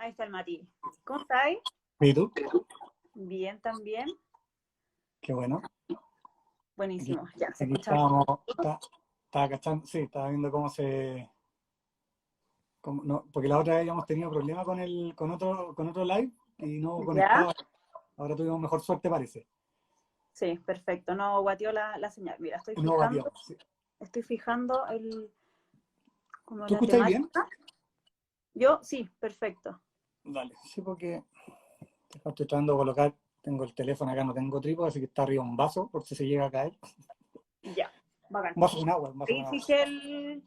Ahí está el Mati. ¿Cómo estáis? ¿Y tú? Bien también. Qué bueno. Aquí, Buenísimo. Ya, se aquí escucha bien. estábamos, estaba cachando, sí, estaba viendo no, porque la otra vez habíamos tenido problemas con otro live y no ¿Ya? conectaba. Ahora tuvimos mejor suerte, parece. Sí, perfecto. No guateó la señal. Mira, No variamos, sí. estoy fijando como ¿Tú la escuchas bien? temática. Yo, sí, perfecto. Dale, sí, porque estoy tratando de colocar, tengo el teléfono acá, no tengo trípode, así que está arriba un vaso, por si se llega a caer. Ya, bacán. Un vaso con agua, un vaso Ahí con agua. fijé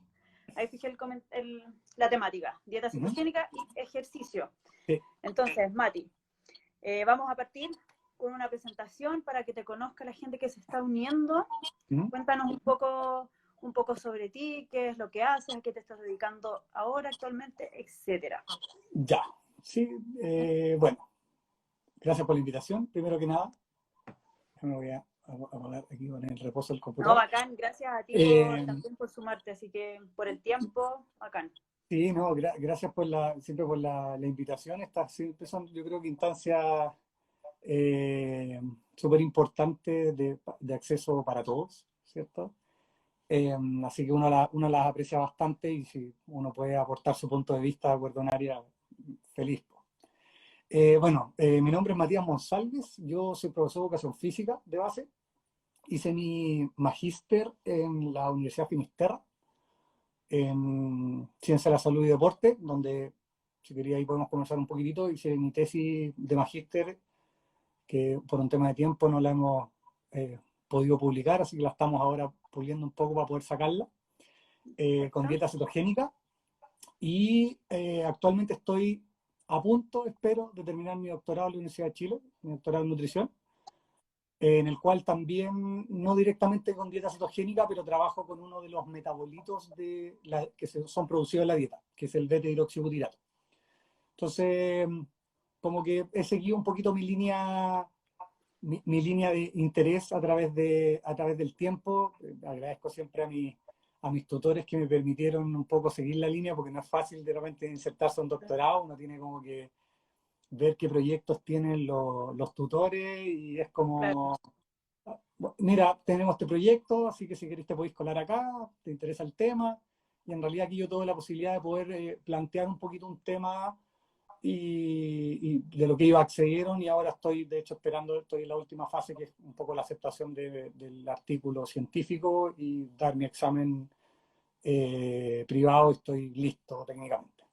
la temática, dieta Ujú. cetogénica y ejercicio. Sí. Entonces, Mati, vamos a partir con una presentación para que te conozca la gente que se está uniendo. Ujú. Cuéntanos un poco sobre ti, qué es lo que haces, a qué te estás dedicando ahora actualmente, etcétera. Ya, sí, bueno, gracias por la invitación, primero que nada. Me voy a poner aquí con el reposo del No, computador. bacán, gracias a ti Eh, también por sumarte, así que por el tiempo, bacán. sí, no, gracias siempre por la invitación. Estas siempre son, yo creo que instancias súper importantes de acceso para todos, ¿cierto? Así que uno las aprecia bastante y si uno puede aportar su punto de vista de acuerdo a un área, feliz. Bueno, mi nombre es Matías Monsalves, yo soy profesor de educación física de base. Hice mi magíster en la Universidad Finisterra, en Ciencia de la Salud y Deporte, donde, si quería, ahí podemos conversar un poquitito. Hice mi tesis de magíster, que por un tema de tiempo no la hemos podido publicar, así que la estamos ahora puliendo un poco para poder sacarla, con Perfecto. dieta cetogénica. Y actualmente estoy a punto, espero, de terminar mi doctorado en la Universidad de Chile, mi doctorado en nutrición, en el cual también, no directamente con dieta cetogénica, pero trabajo con uno de los metabolitos que son producidos en la dieta, que es el beta-hidroxibutirato. Entonces, como que he seguido un poquito mi línea de interés a través del tiempo. Agradezco siempre a mis tutores que me permitieron un poco seguir la línea, porque no es fácil de repente insertarse a un doctorado, uno tiene como que ver qué proyectos tienen los tutores y es Claro. como, mira, tenemos este proyecto, así que si queréis te podéis colar acá, te interesa el tema. Y en realidad aquí yo tuve la posibilidad de poder plantear un poquito un tema y de lo que iba accedieron, y ahora estoy de hecho esperando, estoy en la última fase, que es un poco la aceptación del artículo científico y dar mi examen privado, y estoy listo técnicamente.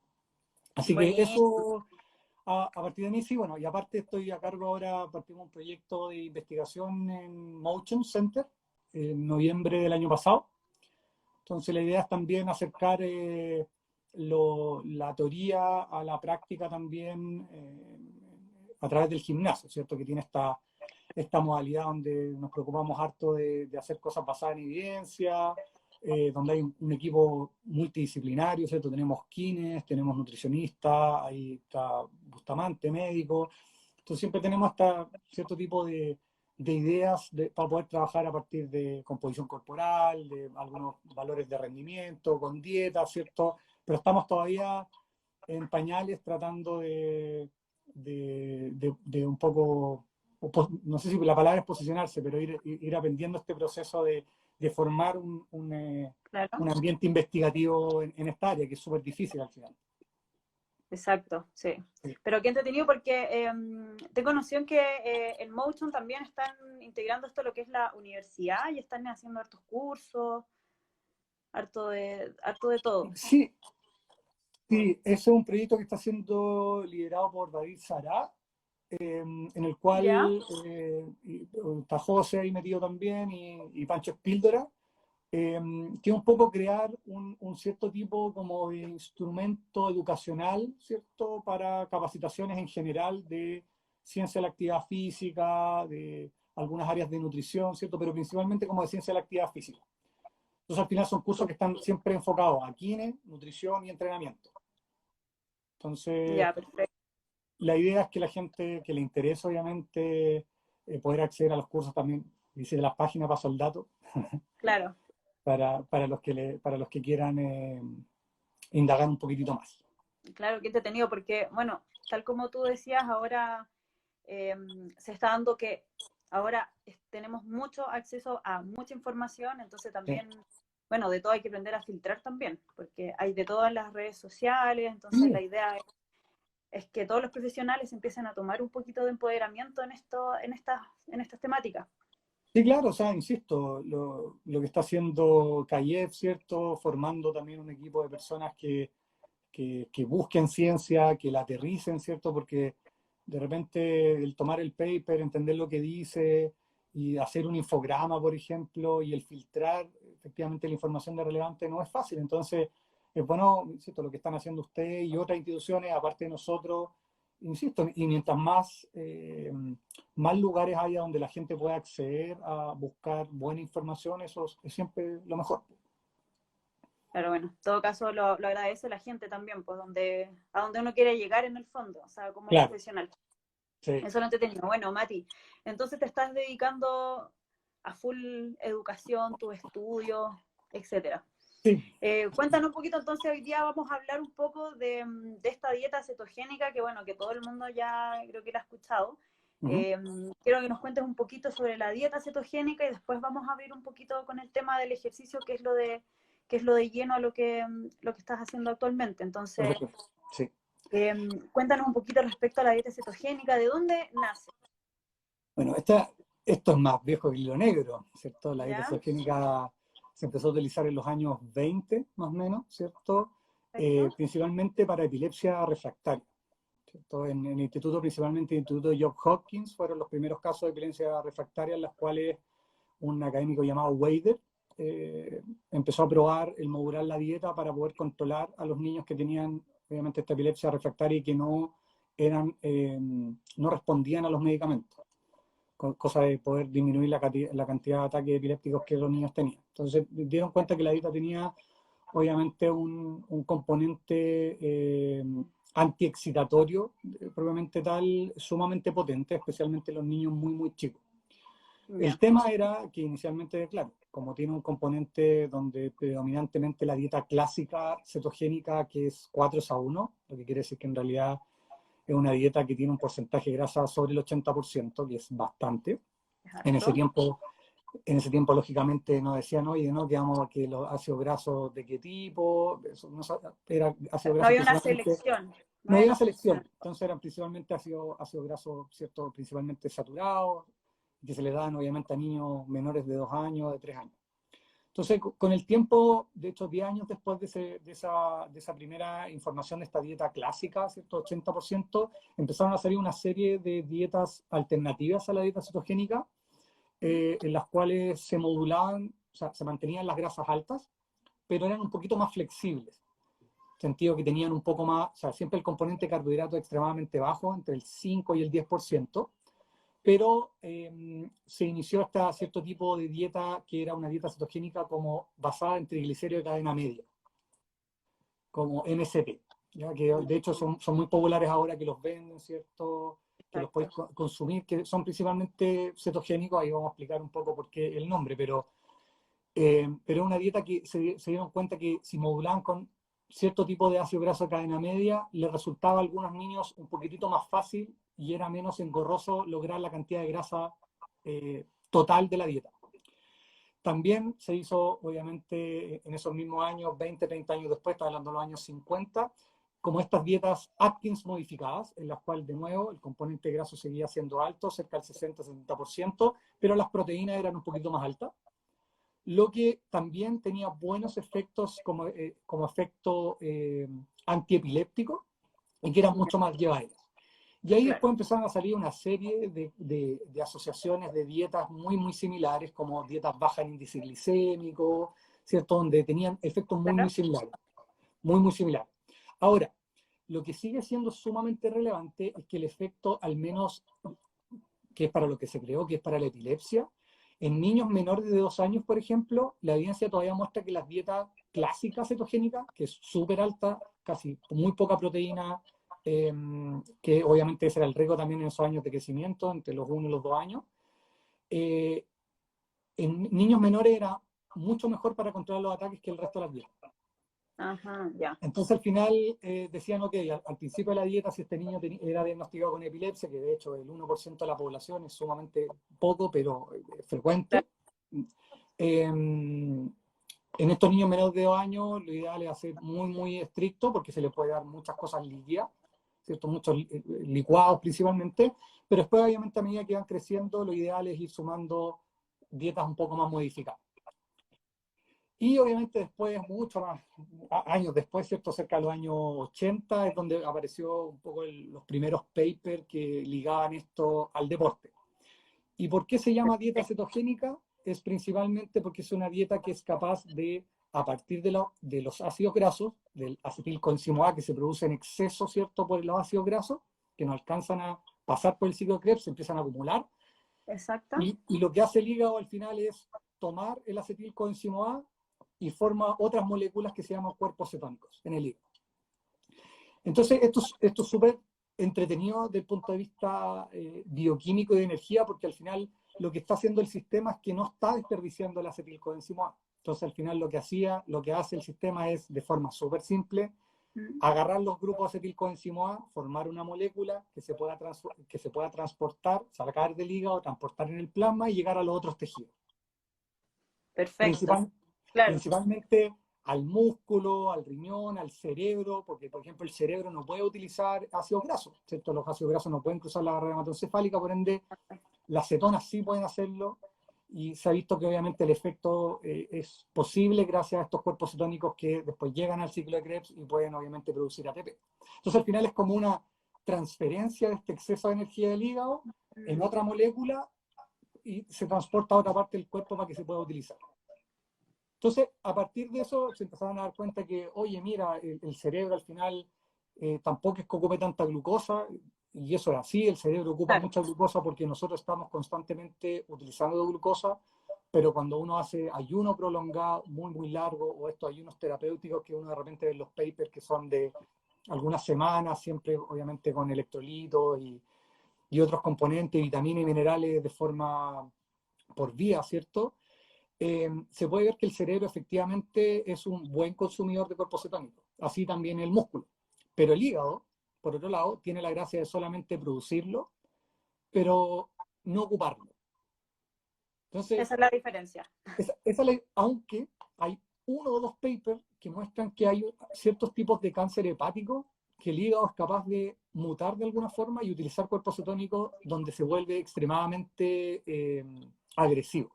Así que Buenísimo. eso, a partir de mí, sí, bueno, y aparte estoy a cargo ahora, partimos un proyecto de investigación en Motion Center en noviembre del año pasado. Entonces la idea es también acercar la teoría a la práctica también, a través del gimnasio, ¿cierto? Que tiene esta modalidad donde nos preocupamos harto de hacer cosas basadas en evidencia, donde hay un equipo multidisciplinario, ¿cierto? Tenemos kines, tenemos nutricionistas, ahí está Bustamante, médico. Entonces siempre tenemos cierto tipo de ideas para poder trabajar a partir de composición corporal, de algunos valores de rendimiento, con dieta, ¿cierto? Pero estamos todavía en pañales tratando de un poco, no sé si la palabra es posicionarse, pero ir aprendiendo este proceso de formar Claro. un ambiente investigativo en esta área, que es súper difícil al final. Exacto, sí. Sí. Pero qué entretenido porque tengo noción que en Motion también están integrando esto a lo que es la universidad y están haciendo hartos cursos, harto de todo. Sí, sí, ese es un proyecto que está siendo liderado por David Sará, en el ¿Ya? cual está José ahí metido también, y Pancho Espíldora, que es un poco crear un cierto tipo como de instrumento educacional, ¿cierto? Para capacitaciones en general de ciencia de la actividad física, de algunas áreas de nutrición, ¿cierto? Pero principalmente como de ciencia de la actividad física. Entonces al final son cursos que están siempre enfocados a kine, nutrición y entrenamiento. Entonces, Ya, perfecto. la idea es que la gente que le interesa, obviamente, poder acceder a los cursos también, dice de las páginas, paso el dato, Claro. para los que quieran indagar un poquitito más. Claro, qué entretenido, porque, bueno, tal como tú decías, ahora se está dando que ahora tenemos mucho acceso a mucha información, entonces Sí. también, bueno, de todo hay que aprender a filtrar también, porque hay de todas las redes sociales, entonces la Sí, idea es que todos los profesionales empiecen a tomar un poquito de empoderamiento en esto, en estas temáticas. sí, claro, o sea, insisto, lo que está haciendo CAIEF, ¿cierto? Formando también un equipo de personas que busquen ciencia, que la aterricen, ¿cierto? Porque de repente el tomar el paper, entender lo que dice y hacer un infograma, por ejemplo, y el filtrar efectivamente la información de relevante no es fácil. Entonces, es bueno, insisto, lo que están haciendo ustedes y otras instituciones, aparte de nosotros, insisto, y mientras más lugares haya donde la gente pueda acceder a buscar buena información, eso es siempre lo mejor. Pero bueno, en todo caso lo agradece la gente también, pues a donde uno quiere llegar en el fondo, o sea, como Claro, profesional. sí. Eso lo he entretenido. Bueno, Mati, entonces te estás dedicando a full educación, tus estudios, etcétera. Sí. Cuéntanos un poquito, entonces hoy día vamos a hablar un poco de esta dieta cetogénica, que bueno, que todo el mundo ya creo que la ha escuchado. Ujú. Quiero que nos cuentes un poquito sobre la dieta cetogénica y después vamos a abrir un poquito con el tema del ejercicio, que es lo de lleno a lo que estás haciendo actualmente. Entonces, Perfecto. Sí. cuéntanos un poquito respecto a la dieta cetogénica, ¿de dónde nace? Bueno, esto es más viejo que el hilo negro, ¿cierto? La dieta ¿Ya? cetogénica se empezó a utilizar en los años 20, más o menos, ¿cierto? Perfecto. Principalmente para epilepsia refractaria, ¿cierto? En el instituto, principalmente el Instituto Johns Hopkins, fueron los primeros casos de epilepsia refractaria en las cuales un académico llamado Weider empezó a probar el modular la dieta para poder controlar a los niños que tenían, obviamente, esta epilepsia refractaria y que no respondían a los medicamentos, cosa de poder disminuir la cantidad de ataques epilépticos que los niños tenían. Entonces dieron cuenta que la dieta tenía obviamente un componente antiexcitatorio, propiamente tal, sumamente potente, especialmente en los niños muy, muy chicos. El Ya. tema era que inicialmente, claro, como tiene un componente donde predominantemente la dieta clásica cetogénica, que es 4:1, lo que quiere decir que en realidad es una dieta que tiene un porcentaje de grasa sobre el 80%, que es bastante. Es En ese harto. tiempo, en ese tiempo lógicamente nos decían, oye, no, que los ácidos grasos de qué tipo, eso no, era ácidos No grasos había una principalmente, selección, no no había había una una selección. selección, entonces eran principalmente ácidos grasos, ¿cierto? Principalmente saturados, que se le dan obviamente a niños menores de 2 años, de 3 años. Entonces, con el tiempo, de hecho, 10 años después de esa primera información de esta dieta clásica, ¿cierto? 80%, empezaron a salir una serie de dietas alternativas a la dieta cetogénica, en las cuales se modulaban, o sea, se mantenían las grasas altas, pero eran un poquito más flexibles. Sentido que tenían un poco más, o sea, siempre el componente de carbohidrato extremadamente bajo, entre el 5 y el 10%, pero se inició hasta cierto tipo de dieta que era una dieta cetogénica como basada en triglicéridos de cadena media, como MCT, ¿ya? Que de hecho son muy populares ahora que los venden, ¿cierto? Que los puedes Exacto. consumir, que son principalmente cetogénicos, ahí vamos a explicar un poco por qué el nombre, pero es una dieta que se dieron cuenta que si modulaban con cierto tipo de ácido graso de cadena media, le resultaba a algunos niños un poquitito más fácil y era menos engorroso lograr la cantidad de grasa total de la dieta. También se hizo, obviamente, en esos mismos años, 20, 30 años después, está hablando de los años 50, como estas dietas Atkins modificadas, en las cuales, de nuevo, el componente graso seguía siendo alto, cerca del 60-70%, pero las proteínas eran un poquito más altas, lo que también tenía buenos efectos como efecto antiepiléptico y que eran Ya, mucho más llevaderas. Y ahí claro. después empezaron a salir una serie de asociaciones de dietas muy, muy similares, como dietas bajas en índice glicémico, ¿cierto? Donde tenían efectos muy, muy Claro. similares. Muy, muy similares. Ahora, lo que sigue siendo sumamente relevante es que el efecto, al menos que es para lo que se creó, que es para la epilepsia, en niños menores de 2 años, por ejemplo, la evidencia todavía muestra que las dietas clásicas cetogénicas, que es súper alta, casi muy poca proteína, que obviamente ese era el riesgo también en esos años de crecimiento, entre los 1 y los 2 años, eh, en niños menores era mucho mejor para controlar los ataques que el resto de las dietas. Ajá, ya. Entonces al final decían, ok, al principio de la dieta, si este niño era diagnosticado con epilepsia, que de hecho el 1% de la población es sumamente poco, pero frecuente, en estos niños menores de 2 años lo ideal es hacer muy estricto, porque se les puede dar muchas cosas líquidas, ¿cierto? Muchos licuados principalmente, pero después obviamente a medida que van creciendo, lo ideal es ir sumando dietas un poco más modificadas. Y obviamente después, mucho más, años después, ¿cierto? Cerca de los años 80 es donde apareció un poco los primeros papers que ligaban esto al deporte. ¿Y por qué se llama dieta cetogénica? Es principalmente porque es una dieta que es capaz de, a partir de los ácidos grasos, del acetilcoenzimo A que se produce en exceso, ¿cierto? Por los ácidos grasos, que no alcanzan a pasar por el ciclo de Krebs, se empiezan a acumular. Exacto. Y lo que hace el hígado al final es tomar el acetilcoenzimo A y forma otras moléculas que se llaman cuerpos cetónicos en el hígado. Entonces, esto es súper entretenido desde el punto de vista bioquímico y de energía, porque al final lo que está haciendo el sistema es que no está desperdiciando el acetilcoenzimo A. Entonces, al final lo que hace el sistema es, de forma súper simple, agarrar los grupos de acetilcoenzimo A, formar una molécula que se pueda transportar, sacar del hígado, transportar en el plasma y llegar a los otros tejidos. Perfecto. Claro. Principalmente al músculo, al riñón, al cerebro, porque por ejemplo el cerebro no puede utilizar ácidos grasos, ¿cierto? Los ácidos grasos no pueden cruzar la barrera hematoencefálica, por ende las cetonas sí pueden hacerlo, y se ha visto que obviamente el efecto es posible gracias a estos cuerpos cetónicos que después llegan al ciclo de Krebs y pueden obviamente producir ATP. Entonces al final es como una transferencia de este exceso de energía del hígado en otra molécula y se transporta a otra parte del cuerpo para que se pueda utilizar. Entonces, a partir de eso, se empezaron a dar cuenta que, oye, mira, el cerebro al final tampoco es que ocupe tanta glucosa, y eso es así, el cerebro ocupa mucha glucosa porque nosotros estamos constantemente utilizando glucosa, pero cuando uno hace ayuno prolongado, muy largo, o estos ayunos terapéuticos que uno de repente ve en los papers que son de algunas semanas, siempre obviamente con electrolitos y otros componentes, vitaminas y minerales de forma por vía, ¿cierto? Se puede ver que el cerebro efectivamente es un buen consumidor de cuerpos cetónicos, así también el músculo. Pero el hígado, por otro lado, tiene la gracia de solamente producirlo, pero no ocuparlo. Entonces, esa es la diferencia. aunque hay 1 o 2 papers que muestran que hay ciertos tipos de cáncer hepático que el hígado es capaz de mutar de alguna forma y utilizar cuerpos cetónicos donde se vuelve extremadamente agresivo.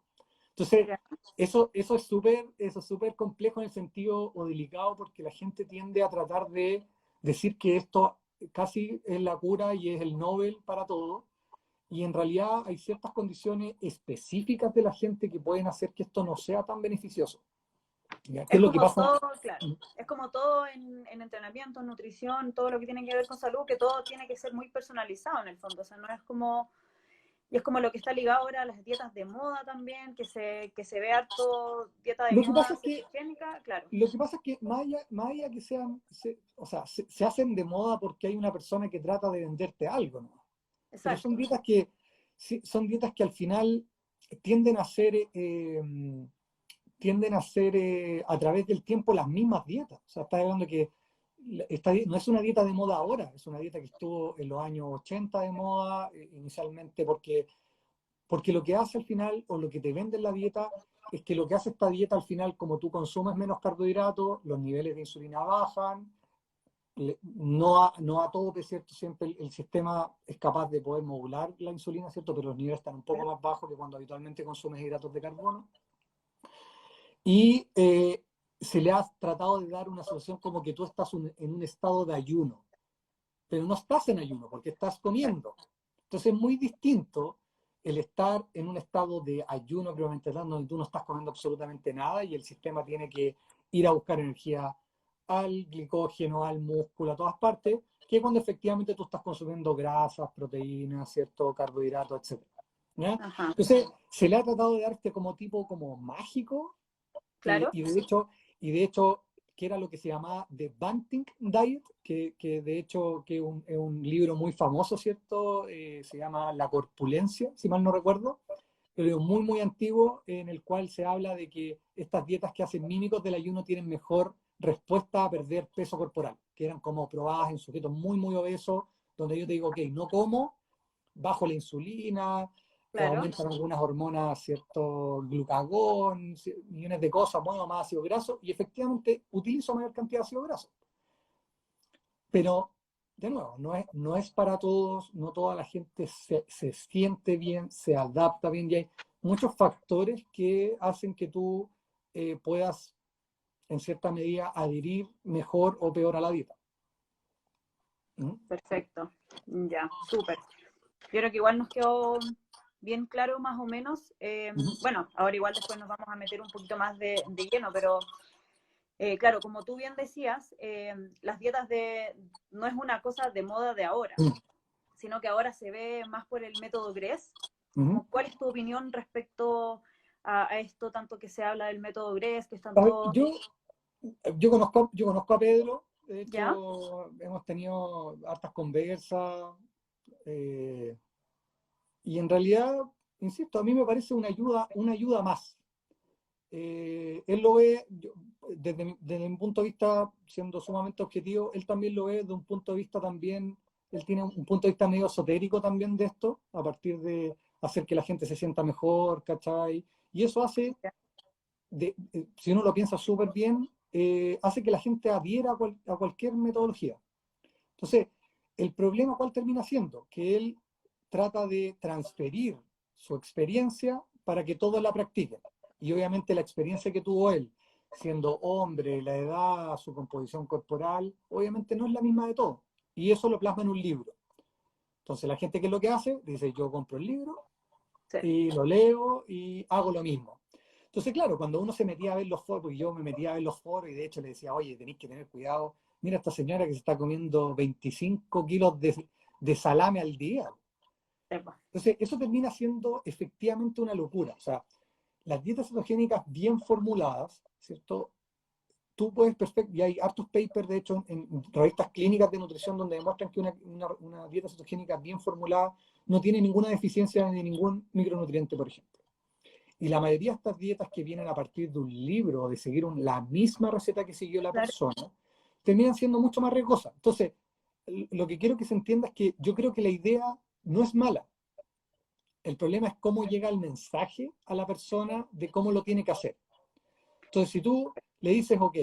Entonces, eso es súper complejo en el sentido o delicado, porque la gente tiende a tratar de decir que esto casi es la cura y es el Nobel para todo, y en realidad hay ciertas condiciones específicas de la gente que pueden hacer que esto no sea tan beneficioso. ¿Qué es lo que pasa? Todo, claro, es como todo en entrenamiento, en nutrición, todo lo que tiene que ver con salud, que todo tiene que ser muy personalizado en el fondo, o sea, no es como... Y es como lo que está ligado ahora a las dietas de moda también, que se ve harto dieta de Lo que moda pasa es que, cetogénica, claro. lo que, pasa es que más allá que sean, o sea, se hacen de moda porque hay una persona que trata de venderte algo, ¿no? Pero Exacto. son dietas que al final tienden a ser, a través del tiempo las mismas dietas. O sea, está hablando que no es una dieta de moda ahora, es una dieta que estuvo en los años 80 de moda inicialmente, porque lo que hace al final, o lo que te vende en la dieta, es que lo que hace esta dieta al final, como tú consumes menos carbohidratos, los niveles de insulina bajan, no a tope, ¿cierto? Siempre el sistema es capaz de poder modular la insulina, ¿cierto? Pero los niveles están un poco más bajos que cuando habitualmente consumes hidratos de carbono. Y se le ha tratado de dar una solución como que tú estás en un estado de ayuno, pero no estás en ayuno porque estás comiendo. Entonces es muy distinto el estar en un estado de ayuno previamente donde tú no estás comiendo absolutamente nada y el sistema tiene que ir a buscar energía al glicógeno, al músculo, a todas partes, que cuando efectivamente tú estás consumiendo grasas, proteínas, cierto, carbohidratos, etc. ¿Ya? Entonces se le ha tratado de dar este como tipo como mágico, Claro. y de hecho que era lo que se llamaba The Banting Diet, que de hecho que es un libro muy famoso, ¿cierto? Se llama La Corpulencia, si mal no recuerdo, pero muy antiguo, en el cual se habla de que estas dietas que hacen mímicos del ayuno tienen mejor respuesta a perder peso corporal, que eran como probadas en sujetos muy, muy obesos, donde yo te digo, ok, no como, bajo la insulina, Claro, aumentan algunas hormonas, cierto glucagón, millones de cosas, muevo más ácido graso, y efectivamente utilizo mayor cantidad de ácido graso. Pero, de nuevo, no es para todos, no toda la gente se siente bien, se adapta bien, y hay muchos factores que hacen que tú puedas, en cierta medida, adherir mejor o peor a la dieta. ¿Mm? perfecto. Ya, súper. Yo creo que igual nos quedó bien claro más o menos. Bueno, ahora igual después nos vamos a meter un poquito más de lleno, pero claro, como tú bien decías, las dietas no es una cosa de moda de ahora, Mm. sino que ahora se ve más por el método GRESS. Mm. ¿Cuál es tu opinión respecto a esto, tanto que se habla del método GRESS, que están A ver, todos... yo conozco a Pedro, de ¿Ya? hecho hemos tenido hartas conversas, y en realidad, insisto, a mí me parece una ayuda más. Él lo ve, desde mi punto de vista, siendo sumamente objetivo, él también lo ve desde un punto de vista también, él tiene un punto de vista medio esotérico también de esto, a partir de hacer que la gente se sienta mejor, ¿cachai? Y eso hace, si uno lo piensa súper bien, hace que la gente adhiera a cualquier metodología. Entonces, el problema, ¿cuál termina siendo? Que él trata de transferir su experiencia para que todos la practiquen. Y obviamente la experiencia que tuvo él, siendo hombre, la edad, su composición corporal, obviamente no es la misma de todos. Y eso lo plasma en un libro. Entonces la gente, ¿qué es lo que hace? Dice, yo compro el libro Sí, y lo leo y hago lo mismo. Entonces, claro, cuando uno se metía a ver los foros, porque yo me metía a ver los foros y de hecho le decía, oye, tenéis que tener cuidado, mira esta señora que se está comiendo 25 kilos de salame al día. sí, pues. Entonces, eso termina siendo efectivamente una locura. O sea, las dietas cetogénicas bien formuladas, ¿cierto? Tú puedes y hay hartos papers, de hecho, en revistas clínicas de nutrición donde demuestran que una dieta cetogénica bien formulada no tiene ninguna deficiencia de ningún micronutriente, por ejemplo. Y la mayoría de estas dietas que vienen a partir de un libro, de seguir la misma receta que siguió la Claro, persona, terminan siendo mucho más riesgosas. Entonces, lo que quiero que se entienda es que yo creo que la idea no es mala. El problema es cómo llega el mensaje a la persona de cómo lo tiene que hacer. Entonces, si tú le dices, ok,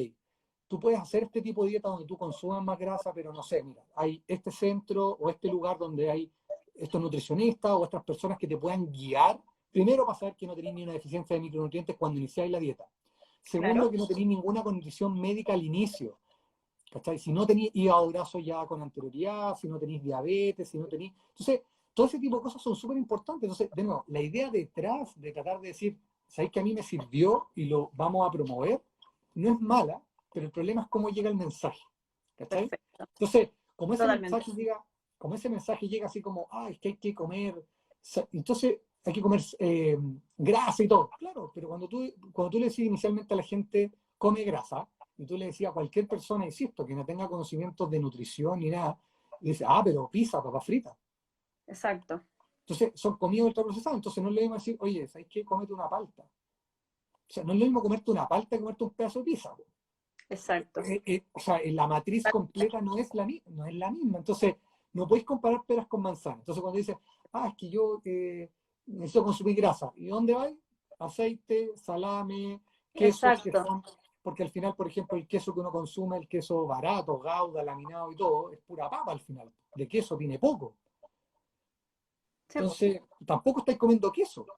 tú puedes hacer este tipo de dieta donde tú consumas más grasa, pero no sé, mira, hay este centro o este lugar donde hay estos nutricionistas o estas personas que te puedan guiar, primero para saber que no tenéis ni una deficiencia de micronutrientes cuando iniciáis la dieta. Segundo, claro. que no tenéis ninguna condición médica al inicio. ¿Cachai? Si no tenéis hígado graso ya con anterioridad, si no tenéis diabetes, si no tenéis... Entonces, todo ese tipo de cosas son súper importantes. Entonces, de nuevo, la idea detrás de tratar de decir, ¿sabéis que a mí me sirvió y lo vamos a promover? No es mala, pero el problema es cómo llega el mensaje. ¿Cachai? Perfecto. Entonces, Totalmente. como ese mensaje llega así como, es que hay que comer, entonces hay que comer grasa y todo. Claro, pero cuando tú le decís inicialmente a la gente, come grasa, y tú le decías a cualquier persona, insisto, que no tenga conocimientos de nutrición ni nada, le dice, pero pizza, papa frita. Exacto. Entonces, son comidas ultraprocesadas. Entonces, no le mismo decir, oye, ¿sabes qué? Cómete una palta. O sea, no es lo mismo comerte una palta que comerte un pedazo de pizza. Exacto. O sea, la matriz completa no es la misma. Entonces, no podéis comparar peras con manzanas. Entonces, cuando dices, es que yo necesito consumir grasa, ¿y dónde vais? Aceite, salame, quesos que Exacto. son, porque al final, por ejemplo, el queso que uno consume, el queso barato, gauda, laminado y todo, es pura papa al final. De queso tiene poco. Sí, pues. Entonces, tampoco estáis comiendo queso. Esa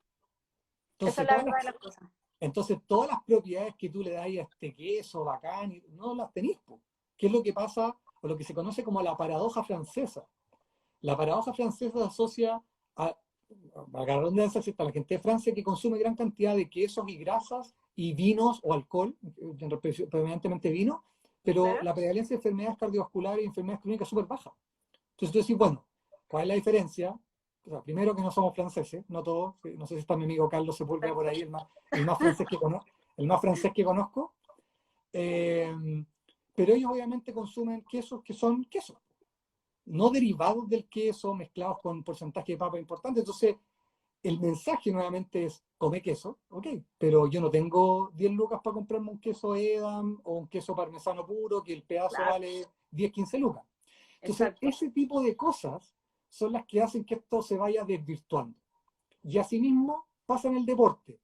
Entonces, es la verdad de las cosas. todas las propiedades que tú le das a este queso bacán, no las tenéis. ¿Qué es lo que pasa o lo que se conoce como la paradoja francesa? La paradoja francesa se asocia a la redundancia, a la gente de Francia que consume gran cantidad de quesos y grasas y vinos o alcohol, predominantemente vino, pero Claro. la prevalencia de enfermedades cardiovasculares y enfermedades crónicas es súper baja. Entonces tú decís, bueno, ¿cuál es la diferencia? O sea, primero que no somos franceses, no todos, no sé si está mi amigo Carlos Sepúlveda por ahí, el más francés que conozco, el más francés que conozco, eh, pero ellos obviamente consumen quesos que son quesos, no derivados del queso, mezclados con porcentaje de papa importante. Entonces, el mensaje nuevamente es, come queso, ok, pero yo no tengo 10 lucas para comprarme un queso Edam o un queso parmesano puro, que el pedazo Claro, vale 10, 15 lucas. Entonces, exacto. ese tipo de cosas son las que hacen que esto se vaya desvirtuando. Y asimismo pasa en el deporte.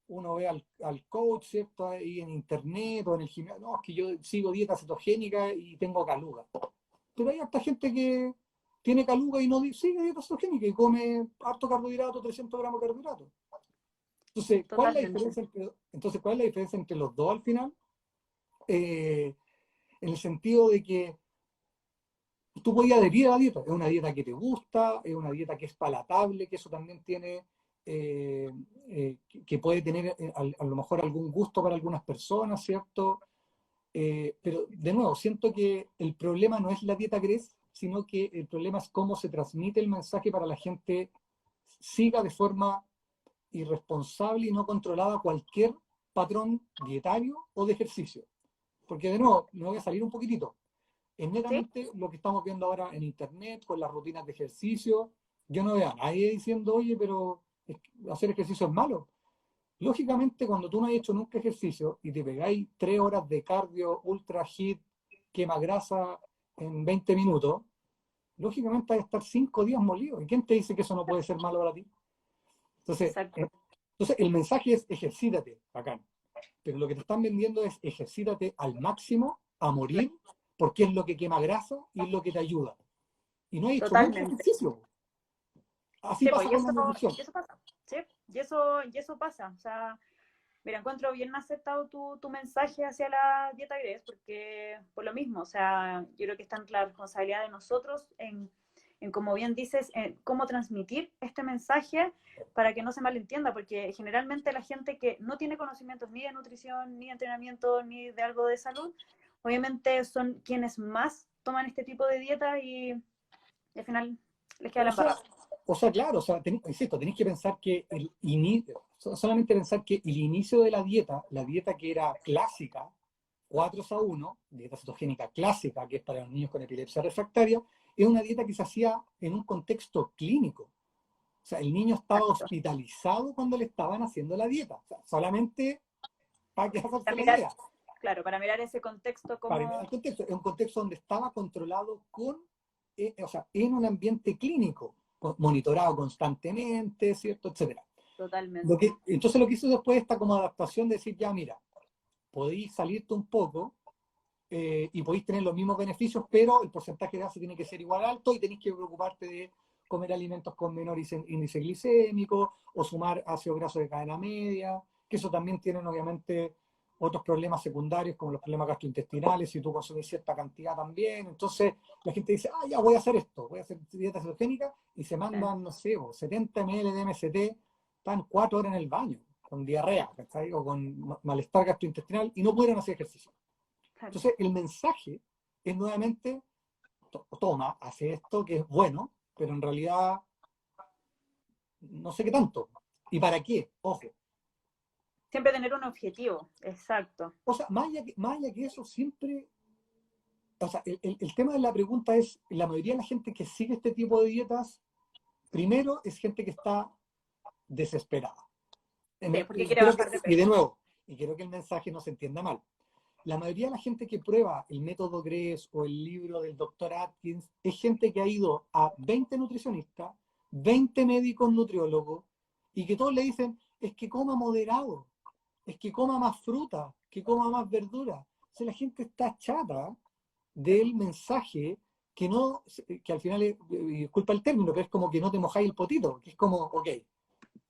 Uno ve al coach, ¿cierto? Ahí en internet o en el gimnasio, no, es que yo sigo dieta cetogénica y tengo caluga. Pero hay harta gente que tiene caluga y no sigue dieta cetogénica y come harto carbohidrato, 300 gramos de carbohidrato. Entonces, ¿cuál es la Totalmente. diferencia ¿cuál es la diferencia entre los dos al final? Eh, en el sentido de que tú puedes adherir a la dieta. Es una dieta que te gusta, es una dieta que es palatable, que eso también tiene, que puede tener a lo mejor algún gusto para algunas personas, ¿cierto? Pero de nuevo, siento que el problema no es la dieta GRES, sino que el problema es cómo se transmite el mensaje para la gente siga de forma irresponsable y no controlada cualquier patrón dietario o de ejercicio. Porque de nuevo, me voy a salir un poquitito. Es ¿Sí? netamente lo que estamos viendo ahora en internet con las rutinas de ejercicio. Yo no veo a nadie diciendo, oye, pero hacer ejercicio es malo. Lógicamente, cuando tú no has hecho nunca ejercicio y te pegáis 3 horas de cardio, ultra hit, quema grasa en 20 minutos, lógicamente vas a estar 5 días molido. ¿Y quién te dice que eso no puede ser malo para ti? Entonces, Exacto. el mensaje es ejercítate, bacán. Pero lo que te están vendiendo es ejercítate al máximo, a Claro, morir, porque es lo que quema grasa y es lo que te ayuda. Y no he hecho nunca totalmente. ejercicio. Así Sí, pues, pasa con la nutrición. y eso pasa. Sí, y eso pasa. O sea, mira, encuentro bien aceptado tu mensaje hacia la dieta GRES, porque por lo mismo, o sea, yo creo que está en la responsabilidad de nosotros en como bien dices, en cómo transmitir este mensaje para que no se malentienda, porque generalmente la gente que no tiene conocimientos ni de nutrición, ni de entrenamiento, ni de algo de salud, obviamente son quienes más toman este tipo de dieta y al final les queda O la sea, embarrada. claro, insisto, tenéis que pensar que solamente pensar que el inicio de la dieta que era clásica, 4 a 1, dieta cetogénica clásica, que es para los niños con epilepsia refractaria, es una dieta que se hacía en un contexto clínico. O sea, el niño estaba Exacto. hospitalizado cuando le estaban haciendo la dieta. O sea, solamente para que Para hacerse la mirar, idea. claro, para mirar ese contexto El como... contexto, es un contexto donde estaba controlado o sea, en un ambiente clínico, monitorado constantemente, ¿cierto? Etcétera. Totalmente. Entonces lo que hizo después esta como adaptación de decir, ya mira, podéis salirte un poco y podéis tener los mismos beneficios, pero el porcentaje de grasa tiene que ser igual alto y tenéis que preocuparte de comer alimentos con menor índice glicémico o sumar ácido graso de cadena media, que eso también tienen obviamente otros problemas secundarios como los problemas gastrointestinales si tú consumes cierta cantidad también. Entonces la gente dice, ah, ya voy a hacer esto, voy a hacer dieta cetogénica y se Sí. mandan, no sé, 70 ml de MST, están 4 horas en el baño con diarrea, ¿cachai? O con malestar gastrointestinal y no pudieron hacer ejercicio. Claro. Entonces, el mensaje es nuevamente, toma, hace esto que es bueno, pero en realidad no sé qué tanto. ¿Y para qué? Ojo. Siempre tener un objetivo, exacto. O sea, más allá que eso, siempre, o sea, el tema de la pregunta es, la mayoría de la gente que sigue este tipo de dietas, primero es gente que está desesperada. Sí, porque Y, quiere bajar de y de peso. nuevo, y quiero que el mensaje no se entienda mal. La mayoría de la gente que prueba el método GRES o el libro del doctor Atkins es gente que ha ido a 20 nutricionistas, 20 médicos nutriólogos, y que todos le dicen, es que coma moderado, es que coma más fruta, que coma más verdura. O sea, la gente está chata del mensaje que no, que al final, disculpa el término, pero es como que no te mojáis el potito, que es como, ok,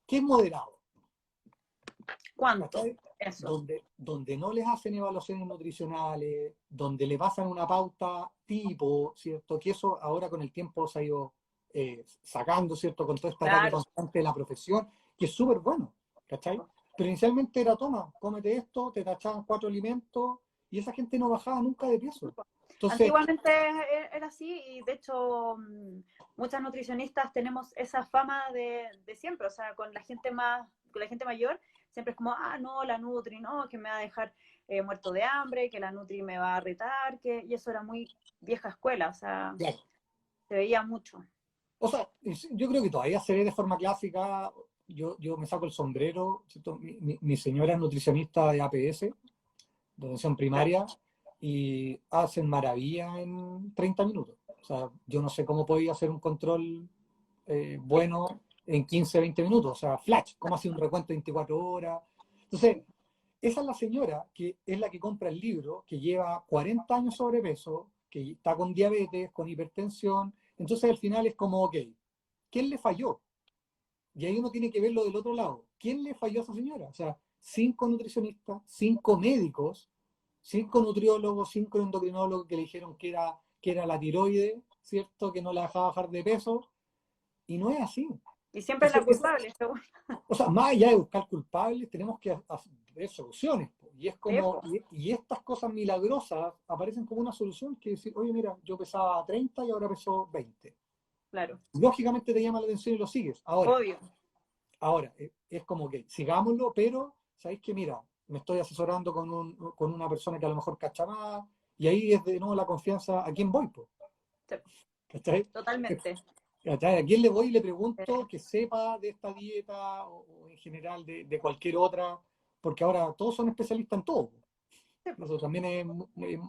¿qué es moderado? ¿Cuánto? ¿Cachai? Eso. Donde no les hacen evaluaciones nutricionales, donde le pasan una pauta tipo, ¿cierto? Que eso ahora con el tiempo se ha ido sacando, ¿cierto? Con todo este ataque Claro. constante de la profesión, que es súper bueno, ¿cachai? Pero inicialmente era, toma, cómete esto, te tachaban 4 alimentos, y esa gente no bajaba nunca de peso. Entonces, Antiguamente era así y de hecho muchas nutricionistas tenemos esa fama de siempre, o sea, con la gente más, con la gente mayor, siempre es como, ah, no, la Nutri, no, que me va a dejar muerto de hambre, que la Nutri me va a retar, y eso era muy vieja escuela, o sea, claro, se veía mucho. O sea, yo creo que todavía se ve de forma clásica. Yo me saco el sombrero, ¿cierto? Mi señora es nutricionista de APS, de atención Claro. primaria, y hacen maravilla en 30 minutos. O sea, yo no sé cómo podía hacer un control bueno en 15, 20 minutos. O sea, flash, cómo hace un recuento de 24 horas. Entonces, esa es la señora que es la que compra el libro, que lleva 40 años sobrepeso, que está con diabetes, con hipertensión. Entonces, al final es como, ok, ¿quién le falló? Y ahí uno tiene que verlo del otro lado. ¿Quién le falló a esa señora? O sea, 5 nutricionistas, 5 médicos, 5 nutriólogos, 5 endocrinólogos que le dijeron que era la tiroide, ¿cierto? Que no la dejaba bajar de peso. Y no es así. Y siempre es Entonces, la culpable, según. o sea, más allá de buscar culpables, tenemos que ver soluciones. Y es Sí, como, po, y estas cosas milagrosas aparecen como una solución que decir, oye, mira, yo pesaba 30 y ahora peso 20. claro, Lógicamente te llama la atención y lo sigues. obvio. Ahora, es como que sigámoslo, pero sabéis que, mira, me estoy asesorando con una persona que a lo mejor cacha más, y ahí es de nuevo la confianza a quién voy, pues. Sí, ¿Cachai? totalmente. ¿Cachai? ¿A quién le voy y le pregunto Eh, que sepa de esta dieta o en general de cualquier otra? Porque ahora todos son especialistas en todo. sí, po. Eso también me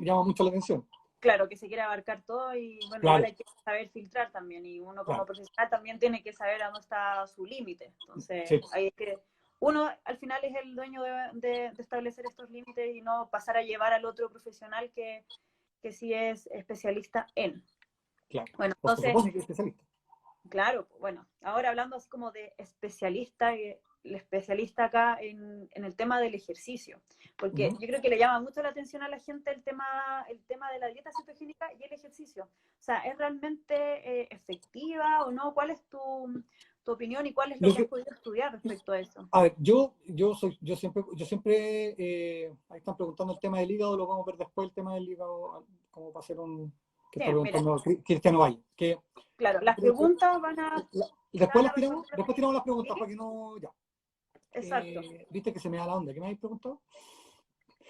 llama mucho la atención. Claro, que se quiere abarcar todo y bueno, igual Claro, hay que saber filtrar también y uno como claro. profesional también tiene que saber a dónde está su límite. Entonces, Sí, ahí es que uno al final es el dueño de establecer estos límites y no pasar a llevar al otro profesional que sí es especialista en. claro. Bueno, O se entonces, supone que es especialista. claro, bueno, ahora hablando así como de especialista, el especialista acá en el tema del ejercicio, porque Ujú. yo creo que le llama mucho la atención a la gente el tema de la dieta cetogénica y el ejercicio. O sea, ¿es realmente efectiva o no? ¿Cuál es tu opinión y cuál es lo Lo que has que, podido estudiar respecto a eso? A ver, ahí están preguntando el tema del hígado, lo vamos a ver después, el tema del hígado, como para hacer que Sí, está mira, preguntando Cristiano Valle, que claro, las de hecho, preguntas se después van a responder. después tiramos las ¿Sí? preguntas para que no, ya. Exacto. Viste que se me da la onda, ¿qué me habéis preguntado?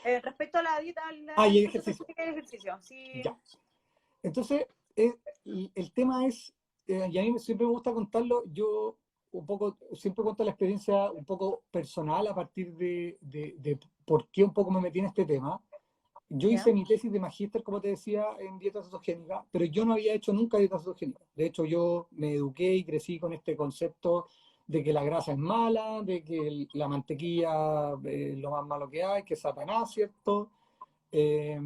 Respecto a la dieta, Ah, y el ejercicio, cetogénica y el ejercicio, sí, ya. Entonces, el tema es, y a mí siempre me gusta contarlo, yo un poco, siempre cuento la experiencia un poco personal a partir de por qué un poco me metí en este tema. Yo hice ya, mi tesis de magíster, como te decía, en dieta cetogénica, pero yo no había hecho nunca dieta cetogénica. De hecho, yo me eduqué y crecí con este concepto de que la grasa es mala, de que la mantequilla es lo más malo que hay, que es Satanás, ¿cierto? Eh,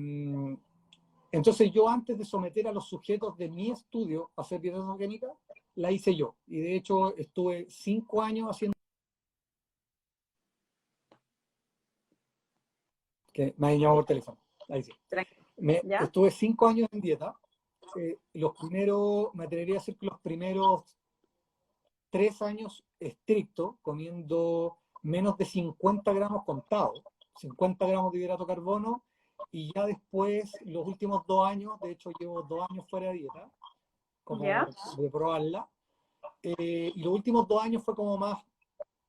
entonces yo antes de someter a los sujetos de mi estudio a hacer dieta cetogénica, la hice yo. Y de hecho estuve 5 años haciendo, que me ha llamado por teléfono. Ahí sí. tranquilo, ya, Estuve 5 años en dieta. Me atrevería a decir que los primeros 3 años estrictos, comiendo menos de 50 gramos contados, 50 gramos de hidrato de carbono, y ya después, los últimos 2 años, de hecho llevo 2 años fuera de dieta, como ya, de probarla, y los últimos 2 años fue como más,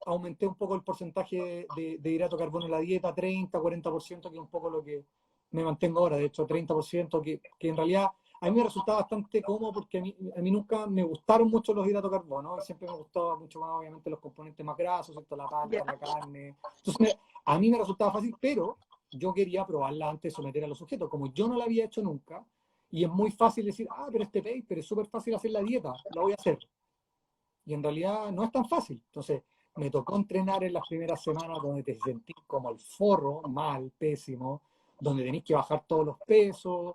aumenté un poco el porcentaje de hidrato de carbono en la dieta, 30, 40%, que es un poco lo que me mantengo ahora, de hecho 30%, que en realidad a mí me resultaba bastante cómodo porque a mí nunca me gustaron mucho los hidratos de carbono, siempre me gustaba mucho más obviamente los componentes más grasos, ¿cierto? La ya, palta, la carne. Entonces a mí me resultaba fácil, pero yo quería probarla antes de someter a los sujetos, como yo no la había hecho nunca, y es muy fácil decir, ah, pero este paper es súper fácil hacer la dieta, la voy a hacer. Y en realidad no es tan fácil. Entonces, me tocó entrenar en las primeras semanas donde te sentís como el forro, mal, pésimo, donde tenés que bajar todos los pesos.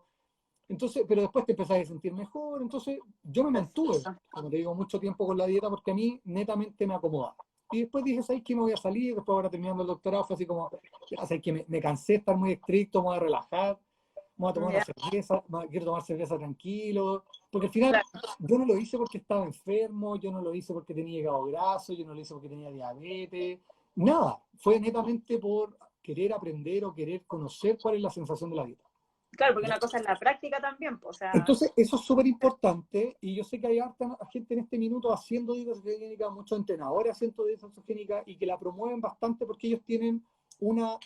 Entonces, pero después te empezás a sentir mejor. Entonces, yo me mantuve, perfecto. como te digo, mucho tiempo con la dieta porque a mí netamente me acomodaba. Y después dije, ¿sabes qué? Me voy a salir. Después, ahora terminando el doctorado, fue así como, ya sabes que me cansé de estar muy estricto, me voy a relajar, me voy a tomar una Ya, cerveza, quiero tomar cerveza tranquilo. Porque al final, claro, yo no lo hice porque estaba enfermo, yo no lo hice porque tenía hígado graso, yo no lo hice porque tenía diabetes, nada. Fue netamente por querer aprender o querer conocer cuál es la sensación de la dieta. claro, porque una cosa es la práctica también, pues, o sea, Entonces, eso es súper importante y yo sé que hay harta gente en este minuto haciendo dieta cetogénica, muchos entrenadores haciendo dieta cetogénica y que la promueven bastante porque ellos tienen una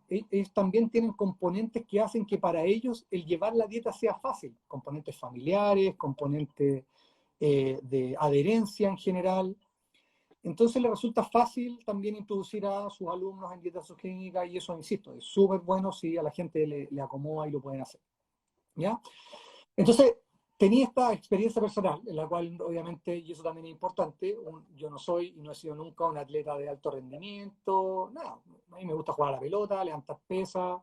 ellos también tienen componentes que hacen que para ellos el llevar la dieta sea fácil, componentes familiares, componentes de adherencia en general. Entonces le resulta fácil también introducir a sus alumnos en dieta cetogénica y eso, insisto, es súper bueno si a la gente le acomoda y lo pueden hacer. ¿Ya? Entonces, tenía esta experiencia personal, en la cual obviamente, y eso también es importante, yo no soy y no he sido nunca un atleta de alto rendimiento, nada, a mí me gusta jugar a la pelota, levantar pesas,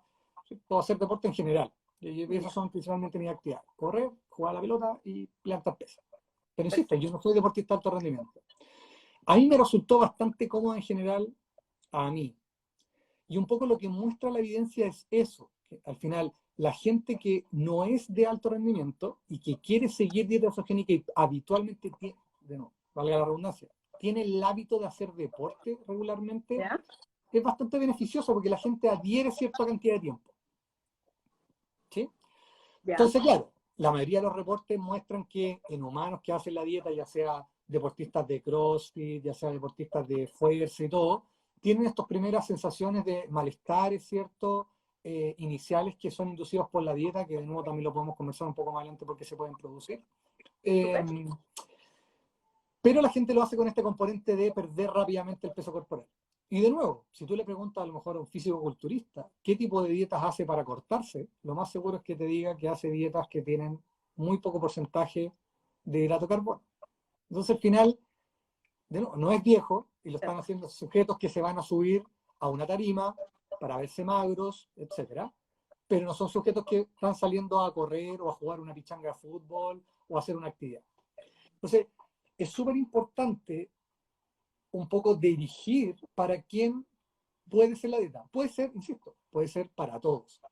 puedo hacer deporte en general, y esas son principalmente mis actividades, correr, jugar a la pelota y levantar pesas. Pero insisto, yo no soy deportista de alto rendimiento. A mí me resultó bastante cómodo en general, a mí. Y un poco lo que muestra la evidencia es eso, que al final la gente que no es de alto rendimiento y que quiere seguir dieta cetogénica y habitualmente tiene, de nuevo, valga la redundancia, tiene el hábito de hacer deporte regularmente, ¿Ya? es bastante beneficioso porque la gente adhiere cierta cantidad de tiempo. ¿Sí? ¿Ya? Entonces, claro, la mayoría de los reportes muestran que en humanos que hacen la dieta, ya sea deportistas de CrossFit, ya sea deportistas de fuerza y todo, tienen estas primeras sensaciones de malestar, es cierto, iniciales que son inducidos por la dieta, que de nuevo también lo podemos conversar un poco más adelante porque se pueden producir. Súper. Pero la gente lo hace con este componente de perder rápidamente el peso corporal. Y de nuevo, si tú le preguntas a lo mejor a un físico-culturista qué tipo de dietas hace para cortarse, lo más seguro es que te diga que hace dietas que tienen muy poco porcentaje de hidrato de carbono. Entonces al final, de nuevo, no es viejo y lo están haciendo sujetos que se van a subir a una tarima para verse magros, etcétera, pero no son sujetos que están saliendo a correr o a jugar una pichanga de fútbol o a hacer una actividad. Entonces, es súper importante un poco dirigir para quién puede ser la dieta. Puede ser, insisto, puede ser para todos.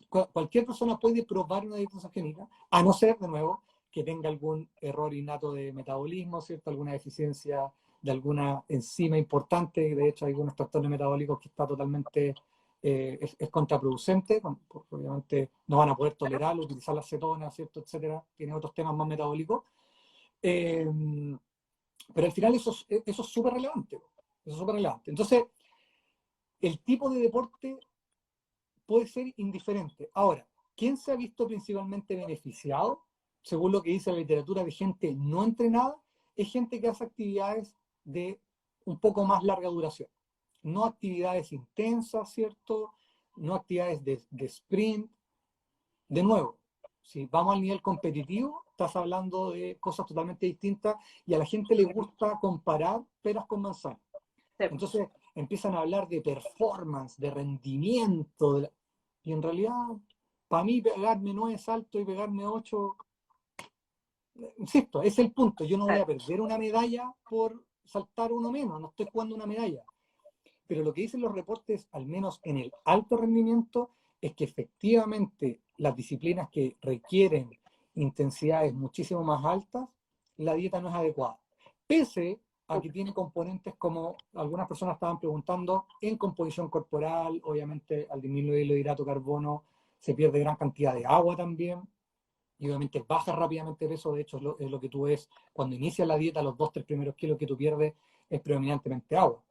Cualquier persona puede probar una dieta cetogénica, a no ser, de nuevo, que tenga algún error innato de metabolismo, ¿cierto? Alguna deficiencia de alguna enzima importante. De hecho, hay algunos trastornos metabólicos que está totalmente, es contraproducente. Obviamente no van a poder tolerarlo, utilizar la cetona, ¿cierto? Etcétera. Tiene otros temas más metabólicos. Pero al final eso es súper relevante. Eso es súper relevante. Entonces, el tipo de deporte puede ser indiferente. Ahora, ¿quién se ha visto principalmente beneficiado, según lo que dice la literatura, de gente no entrenada? Es gente que hace actividades de un poco más larga duración. No actividades intensas, ¿cierto? No actividades de sprint. De nuevo, si vamos al nivel competitivo, estás hablando de cosas totalmente distintas y a la gente le gusta comparar peras con manzanas. Sí. Entonces empiezan a hablar de performance, de rendimiento, y en realidad, para mí pegarme 9 saltos y pegarme 8, insisto, es el punto. Yo no voy a perder una medalla por saltar uno menos, no estoy jugando una medalla. Pero lo que dicen los reportes, al menos en el alto rendimiento, es que efectivamente las disciplinas que requieren intensidades muchísimo más altas, la dieta no es adecuada. Pese a que tiene componentes como algunas personas estaban preguntando en composición corporal, obviamente al disminuir el hidrato de carbono se pierde gran cantidad de agua también, y obviamente baja rápidamente de peso. De hecho es lo que tú ves cuando inicias la dieta, los 2-3 primeros kilos que tú pierdes es predominantemente agua.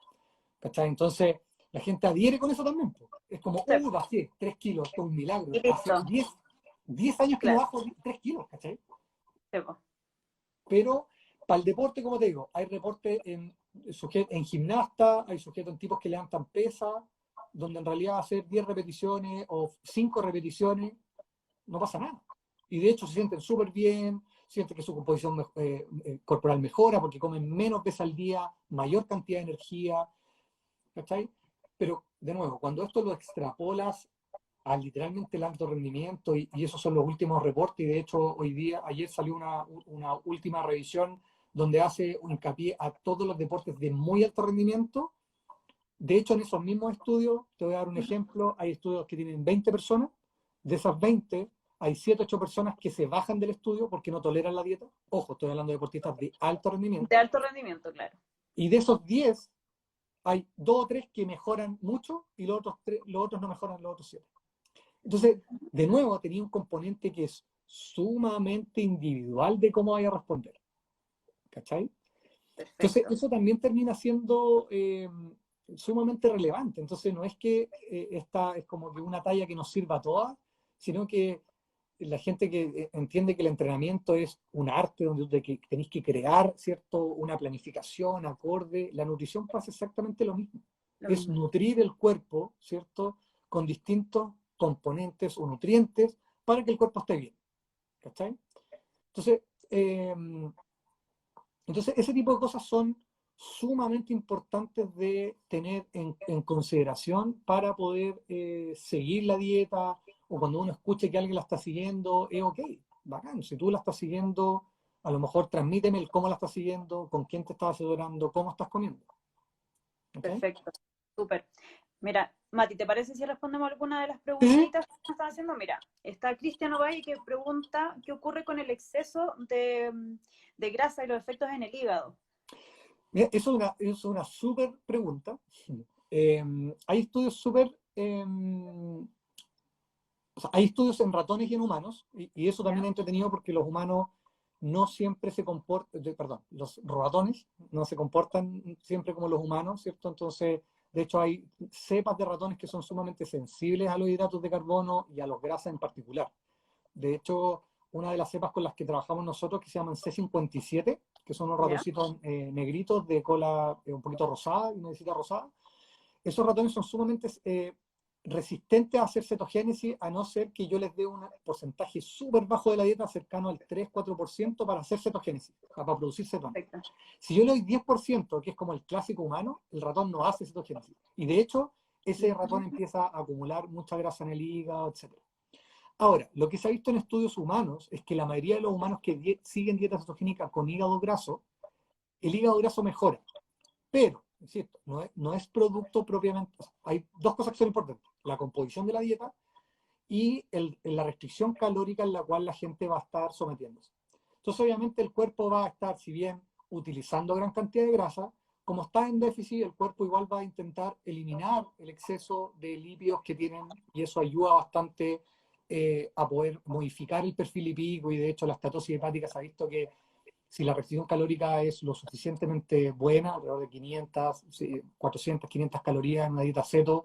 ¿Cachai? Entonces, la gente adhiere con eso también. Es como, uy, bajé 3 kilos, esto es un milagro. Y Hace listo. 10 años que no Claro. bajo 3 kilos, ¿cachai? Sí. Pero para el deporte, como te digo, hay reportes en gimnasta, hay sujetos en tipos que levantan pesas, donde en realidad hacer 10 repeticiones o 5 repeticiones no pasa nada. Y de hecho se sienten súper bien, sienten que su composición corporal mejora porque comen menos veces al día, mayor cantidad de energía, ¿cachai? Pero, de nuevo, cuando esto lo extrapolas a literalmente el alto rendimiento, y esos son los últimos reportes, y de hecho ayer salió una última revisión donde hace hincapié a todos los deportes de muy alto rendimiento. De hecho, en esos mismos estudios, te voy a dar un ejemplo, hay estudios que tienen 20 personas, de esas 20 hay 7 8 personas que se bajan del estudio porque no toleran la dieta. Ojo, estoy hablando de deportistas de alto rendimiento. De alto rendimiento, claro. Y de esos 10, hay 2 o 3 que mejoran mucho y los otros no mejoran, los otros 7. Entonces, de nuevo, tenía un componente que es sumamente individual de cómo vaya a responder. ¿Cachai? Perfecto. Entonces, eso también termina siendo sumamente relevante. Entonces no es que esta es como que una talla que nos sirva a todas, sino que la gente que entiende que el entrenamiento es un arte donde que tenéis que crear, ¿cierto? Una planificación acorde. La nutrición pasa exactamente lo mismo. Lo Es mismo. nutrir el cuerpo, ¿cierto? Con distintos componentes o nutrientes para que el cuerpo esté bien. ¿Cachai? Entonces, eh, entonces, ese tipo de cosas son sumamente importantes de tener en consideración para poder seguir la dieta, o cuando uno escuche que alguien la está siguiendo, es ok, bacán. Si tú la estás siguiendo, a lo mejor transmíteme el cómo la estás siguiendo, con quién te estás asesorando, cómo estás comiendo. ¿Okay? Perfecto, súper. Mira, Mati, ¿te parece si respondemos alguna de las Sí. preguntitas que nos están haciendo? Mira, está Cristian Obay que pregunta qué ocurre con el exceso de grasa y los efectos en el hígado. Mira, es una súper pregunta. Hay estudios súper... o sea, hay estudios en ratones y en humanos, y eso también ¿Ya? es entretenido porque los humanos no siempre se comportan, perdón, los ratones no se comportan siempre como los humanos, ¿cierto? Entonces, de hecho, hay cepas de ratones que son sumamente sensibles a los hidratos de carbono y a los grasas en particular. De hecho, una de las cepas con las que trabajamos nosotros, que se llaman C57, que son unos ¿Ya? ratoncitos negritos de cola un poquito rosada y necesita rosada, esos ratones son sumamente resistentes a hacer cetogénesis, a no ser que yo les dé un porcentaje súper bajo de la dieta, cercano al 3-4% para hacer cetogénesis, para producir cetona. Perfecto. Si yo le doy 10%, que es como el clásico humano, el ratón no hace cetogénesis. Y de hecho, ese ratón empieza a acumular mucha grasa en el hígado, etc. Ahora, lo que se ha visto en estudios humanos es que la mayoría de los humanos que siguen dieta cetogénica con hígado graso, el hígado graso mejora. Pero, insisto, no es producto propiamente. O sea, hay dos cosas que son importantes: la composición de la dieta y la restricción calórica en la cual la gente va a estar sometiéndose. Entonces, obviamente, el cuerpo va a estar, si bien utilizando gran cantidad de grasa, como está en déficit, el cuerpo igual va a intentar eliminar el exceso de lípidos que tienen, y eso ayuda bastante a poder modificar el perfil lipídico. Y de hecho, la estatosis hepática se ha visto que si la restricción calórica es lo suficientemente buena, alrededor de 500, 400, 500 calorías en una dieta ceto,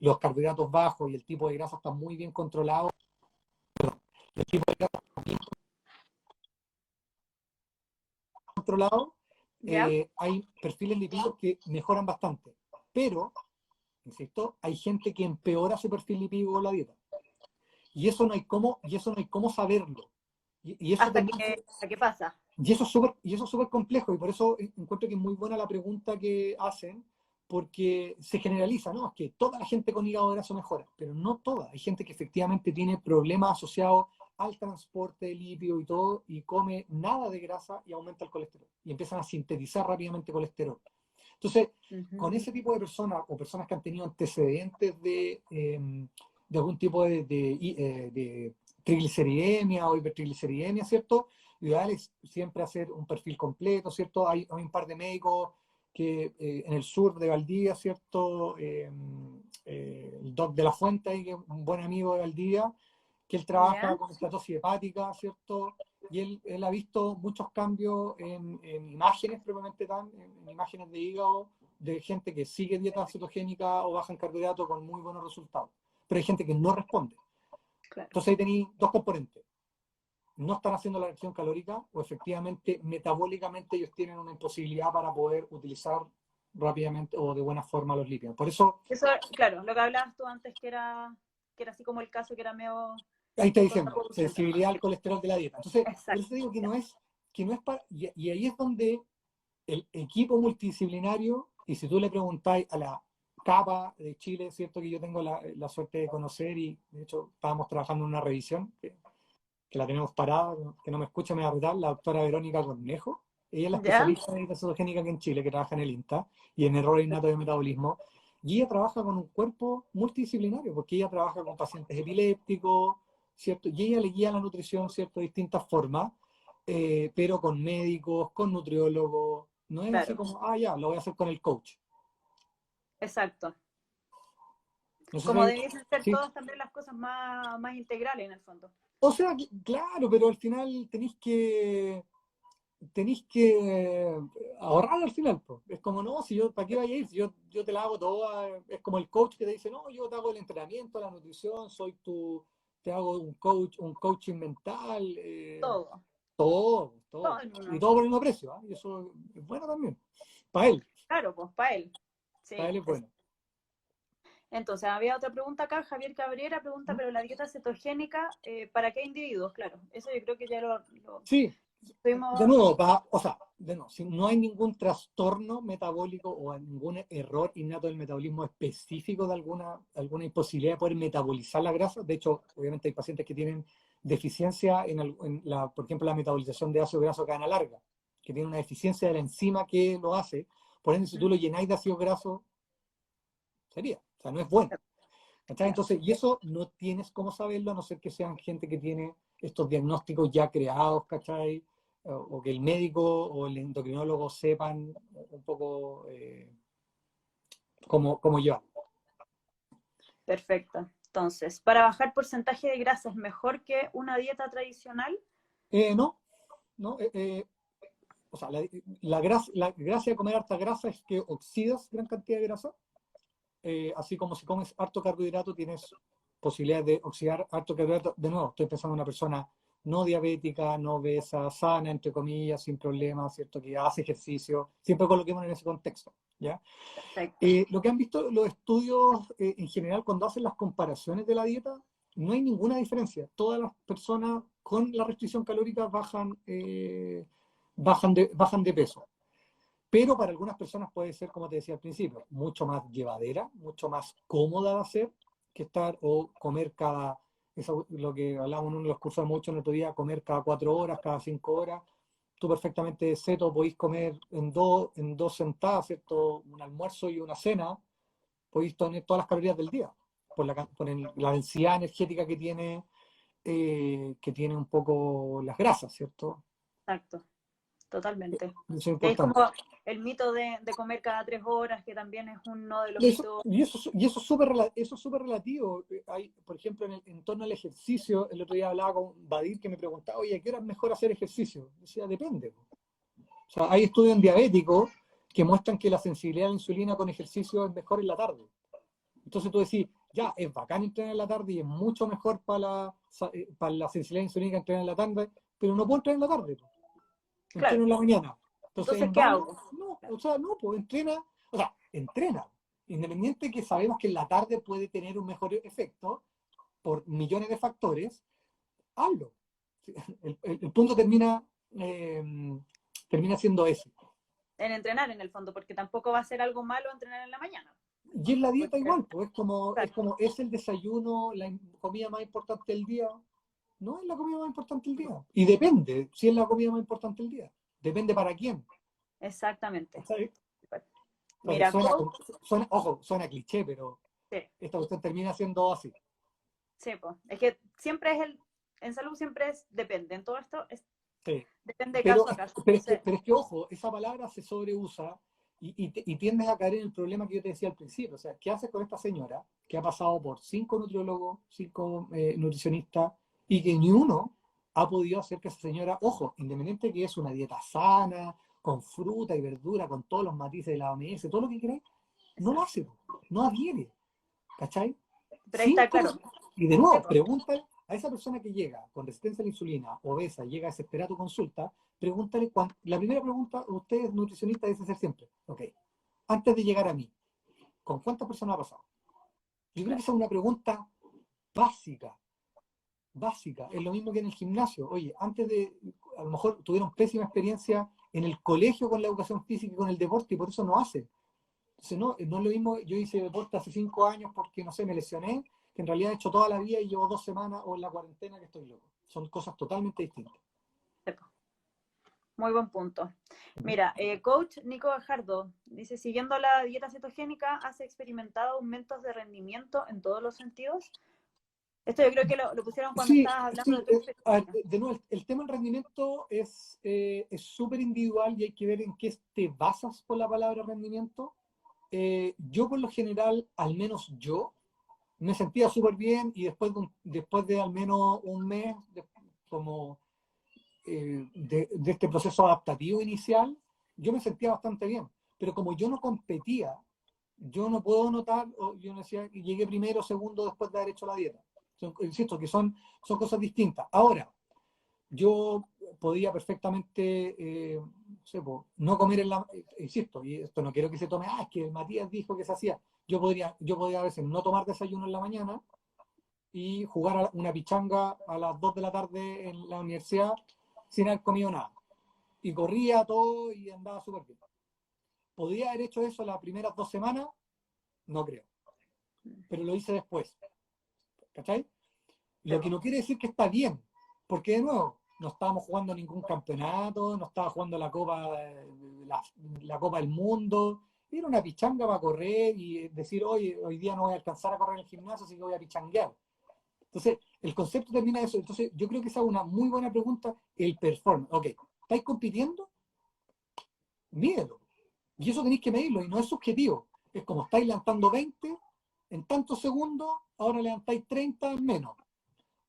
los carbohidratos bajos y el tipo de grasa está muy bien controlado, el tipo de grasa está bien controlado, ¿Ya? hay perfiles lipídicos que mejoran bastante. Pero, insisto, hay gente que empeora su perfil lipídico con la dieta. Y eso no hay cómo saberlo. Y eso también ¿Hasta qué pasa? Y eso es súper complejo, y por eso encuentro que es muy buena la pregunta que hacen, porque se generaliza, ¿no? Es que toda la gente con hígado graso mejora, pero no toda. Hay gente que efectivamente tiene problemas asociados al transporte de lípido y todo, y come nada de grasa y aumenta el colesterol. Y empiezan a sintetizar rápidamente colesterol. Entonces, con ese tipo de personas, o personas que han tenido antecedentes de algún tipo de trigliceridemia o hipertrigliceridemia, ¿cierto? Lo ideal es siempre hacer un perfil completo, ¿cierto? Hay un par de médicos que en el sur de Valdivia, ¿cierto? El doc de la Fuente, que es un buen amigo de Valdivia, que él trabaja ¿Ya? con estatosis hepática, ¿cierto? Y él ha visto muchos cambios en imágenes, propiamente tal, en imágenes de hígado, de gente que sigue dieta cetogénica o baja en carbohidratos con muy buenos resultados. Pero hay gente que no responde. Claro. Entonces ahí tenéis dos componentes: no están haciendo la reacción calórica, o efectivamente metabólicamente ellos tienen una imposibilidad para poder utilizar rápidamente o de buena forma los lípidos. Por eso, Eso, claro, lo que hablabas tú antes, que era así como el caso que era medio ahí está diciendo, contraproducente. sensibilidad al colesterol de la dieta. Entonces, por Exacto. eso digo Ya. que no es para, y ahí es donde el equipo multidisciplinario, y si tú le preguntáis a la capa de Chile, cierto que yo tengo la suerte de conocer, y de hecho estábamos trabajando en una revisión, que la tenemos parada, que no me escucha, me va a retar, la doctora Verónica Cornejo. Ella es la ¿Ya? especialista en dieta cetogénica aquí en Chile, que trabaja en el INTA y en error innato de metabolismo. Y ella trabaja con un cuerpo multidisciplinario, porque ella trabaja con pacientes epilépticos, ¿cierto? Y ella le guía la nutrición, ¿cierto? De distintas formas, pero con médicos, con nutriólogos. No es así Claro, como, ah, ya, lo voy a hacer con el coach. exacto. No sé Como si, debiesen ser sí. todas también las cosas más integrales en el fondo. O sea, claro, pero al final tenéis que tenéis que ahorrar al final, pues. Es como, no, si yo, ¿para qué vaya a ir? Si yo te la hago toda, es como el coach que te dice, no, yo te hago el entrenamiento, la nutrición, te hago un coaching mental, Todo, todo todo. en Y uno. todo por el mismo precio, ¿ah? Y eso es bueno también. Para él, Claro, pues para él. para Sí. él es bueno. Entonces, había otra pregunta acá, Javier Cabrera pregunta, ¿Mm? pero la dieta cetogénica, ¿para qué individuos? Claro, eso yo creo que ya lo Sí, de tuvimos. nuevo, o sea, de nuevo, si no hay ningún trastorno metabólico o ningún error innato del metabolismo específico de alguna imposibilidad de poder metabolizar la grasa, de hecho, obviamente hay pacientes que tienen deficiencia por ejemplo, la metabolización de ácido graso cadena larga, que tiene una deficiencia de la enzima que lo hace, por ende, si tú lo llenáis de ácido graso, sería, o sea, no es bueno. ¿Cachai? Claro, Entonces, y eso no tienes cómo saberlo, a no ser que sean gente que tiene estos diagnósticos ya creados, ¿cachai? O que el médico o el endocrinólogo sepan un poco cómo llevar. perfecto. Entonces, para bajar porcentaje de grasa, ¿es mejor que una dieta tradicional? No, no, o sea, la gracia de comer harta grasa es que oxidas gran cantidad de grasa, así como si comes harto carbohidrato tienes posibilidades de oxidar harto carbohidrato. De nuevo, estoy pensando en una persona no diabética, no obesa, sana, entre comillas, sin problemas, ¿cierto? Que hace ejercicio, siempre coloquemos en ese contexto, ¿ya? Perfecto. Lo que han visto los estudios en general cuando hacen las comparaciones de la dieta, no hay ninguna diferencia. Todas las personas con la restricción calórica bajan de peso. Pero para algunas personas puede ser, como te decía al principio, mucho más llevadera, mucho más cómoda de hacer que estar o comer eso, lo que hablamos en uno de los cursos mucho el otro día, comer cada 4 horas, cada 5 horas. Tú perfectamente seto podéis comer en dos sentadas, ¿cierto? Un almuerzo y una cena, podéis tener todas las calorías del día, la densidad energética que tiene un poco las grasas, ¿cierto? Exacto, totalmente. Eso es Y es como importante. el mito de comer cada 3 horas, que también es uno de los Y eso, mitos. y eso, y eso es súper relativo. Hay, por ejemplo, en torno al ejercicio, el otro día hablaba con Badir que me preguntaba, oye, ¿a qué hora es mejor hacer ejercicio? Decía, depende. O sea, hay estudios en diabéticos que muestran que la sensibilidad a la insulina con ejercicio es mejor en la tarde. Entonces tú decís, ya, es bacán entrenar en la tarde y es mucho mejor para la sensibilidad insulínica entrenar en la tarde, pero no puedo entrenar en la tarde, entreno Claro, en la mañana. Entonces, entonces, en ¿qué vano, hago? no, Claro, o sea, no, pues entrena. Independiente que sabemos que en la tarde puede tener un mejor efecto por millones de factores, hazlo. El punto eh, termina siendo ese. en entrenar en el fondo, porque tampoco va a ser algo malo entrenar en la mañana, en el Y en la fondo, dieta porque, igual, pues exacto, es el desayuno, la comida más importante del día. No es la comida más importante del día. Y depende si es la comida más importante del día. Depende para quién. exactamente. ¿Sabes? Porque Mira, coach, ojo, suena cliché, pero sí, esta cuestión termina siendo así. sí, po. Es que siempre en salud siempre depende, en todo esto Sí. depende Pero, caso a caso. pero, es que, Entonces, pero es que, ojo, esa palabra se sobreusa y tiendes a caer en el problema que yo te decía al principio. O sea, ¿qué haces con esta señora que ha pasado por 5 nutriólogos, 5 nutricionistas y que ni uno ha podido hacer que esa señora, ojo, independiente que es una dieta sana, con fruta y verdura, con todos los matices de la OMS, todo lo que queráis, no lo exacto. hace, no adhiere, ¿cachai? Pero ahí está claro. Y de Sí, nuevo, po. pregúntale a esa persona que llega con resistencia a la insulina, obesa, llega a desesperar tu consulta, pregúntale, la primera pregunta, ustedes nutricionistas, debe ser siempre, ok, antes de llegar a mí, ¿con cuántas personas ha pasado? Yo creo que Claro, esa es una pregunta básica, básica. Es lo mismo que en el gimnasio. Oye, a lo mejor tuvieron pésima experiencia en el colegio con la educación física y con el deporte y por eso no hacen. Entonces, no es lo mismo, yo hice deporte hace 5 años porque, no sé, me lesioné, que en realidad he hecho toda la vida y llevo 2 semanas o en la cuarentena que estoy loco. Son cosas totalmente distintas. sí, po. Muy buen punto. Ujú. Mira, coach Nico Gajardo dice, siguiendo la dieta cetogénica, ¿has experimentado aumentos de rendimiento en todos los sentidos? Esto yo creo que lo pusieron cuando Sí, estabas hablando de sí. tu A ver, experiencia. de nuevo, el tema del rendimiento es súper individual y hay que ver en qué te basas por la palabra rendimiento. Yo por lo general, al menos yo, me sentía súper bien y después de al menos un mes, como de este proceso adaptativo inicial, yo me sentía bastante bien. Pero como yo no competía, yo no puedo notar, yo no decía, llegué primero o segundo después de haber hecho la dieta. Insisto, que son cosas distintas. Ahora, yo podía perfectamente, no sé, no comer insisto, y esto no quiero que se tome, es que el Matías dijo que se hacía. Yo podía a veces no tomar desayuno en la mañana y jugar a una pichanga a las 2 de la tarde en la universidad sin haber comido nada. Y corría todo y andaba súper bien. ¿Podría haber hecho eso las primeras 2 semanas? No creo. Pero lo hice después. ¿Cachai? Lo que no quiere decir que está bien, porque de nuevo, no estábamos jugando ningún campeonato, no estaba jugando la Copa del Mundo, era una pichanga para correr y decir, hoy día no voy a alcanzar a correr en el gimnasio, así que voy a pichanguear. Entonces, el concepto termina eso. Entonces, yo creo que esa es una muy buena pregunta, el performance. Ok, ¿estáis compitiendo? Mídelo. Y eso tenéis que medirlo, y no es subjetivo. Es como estáis levantando 20 en tantos segundos, ahora levantáis 30 en menos.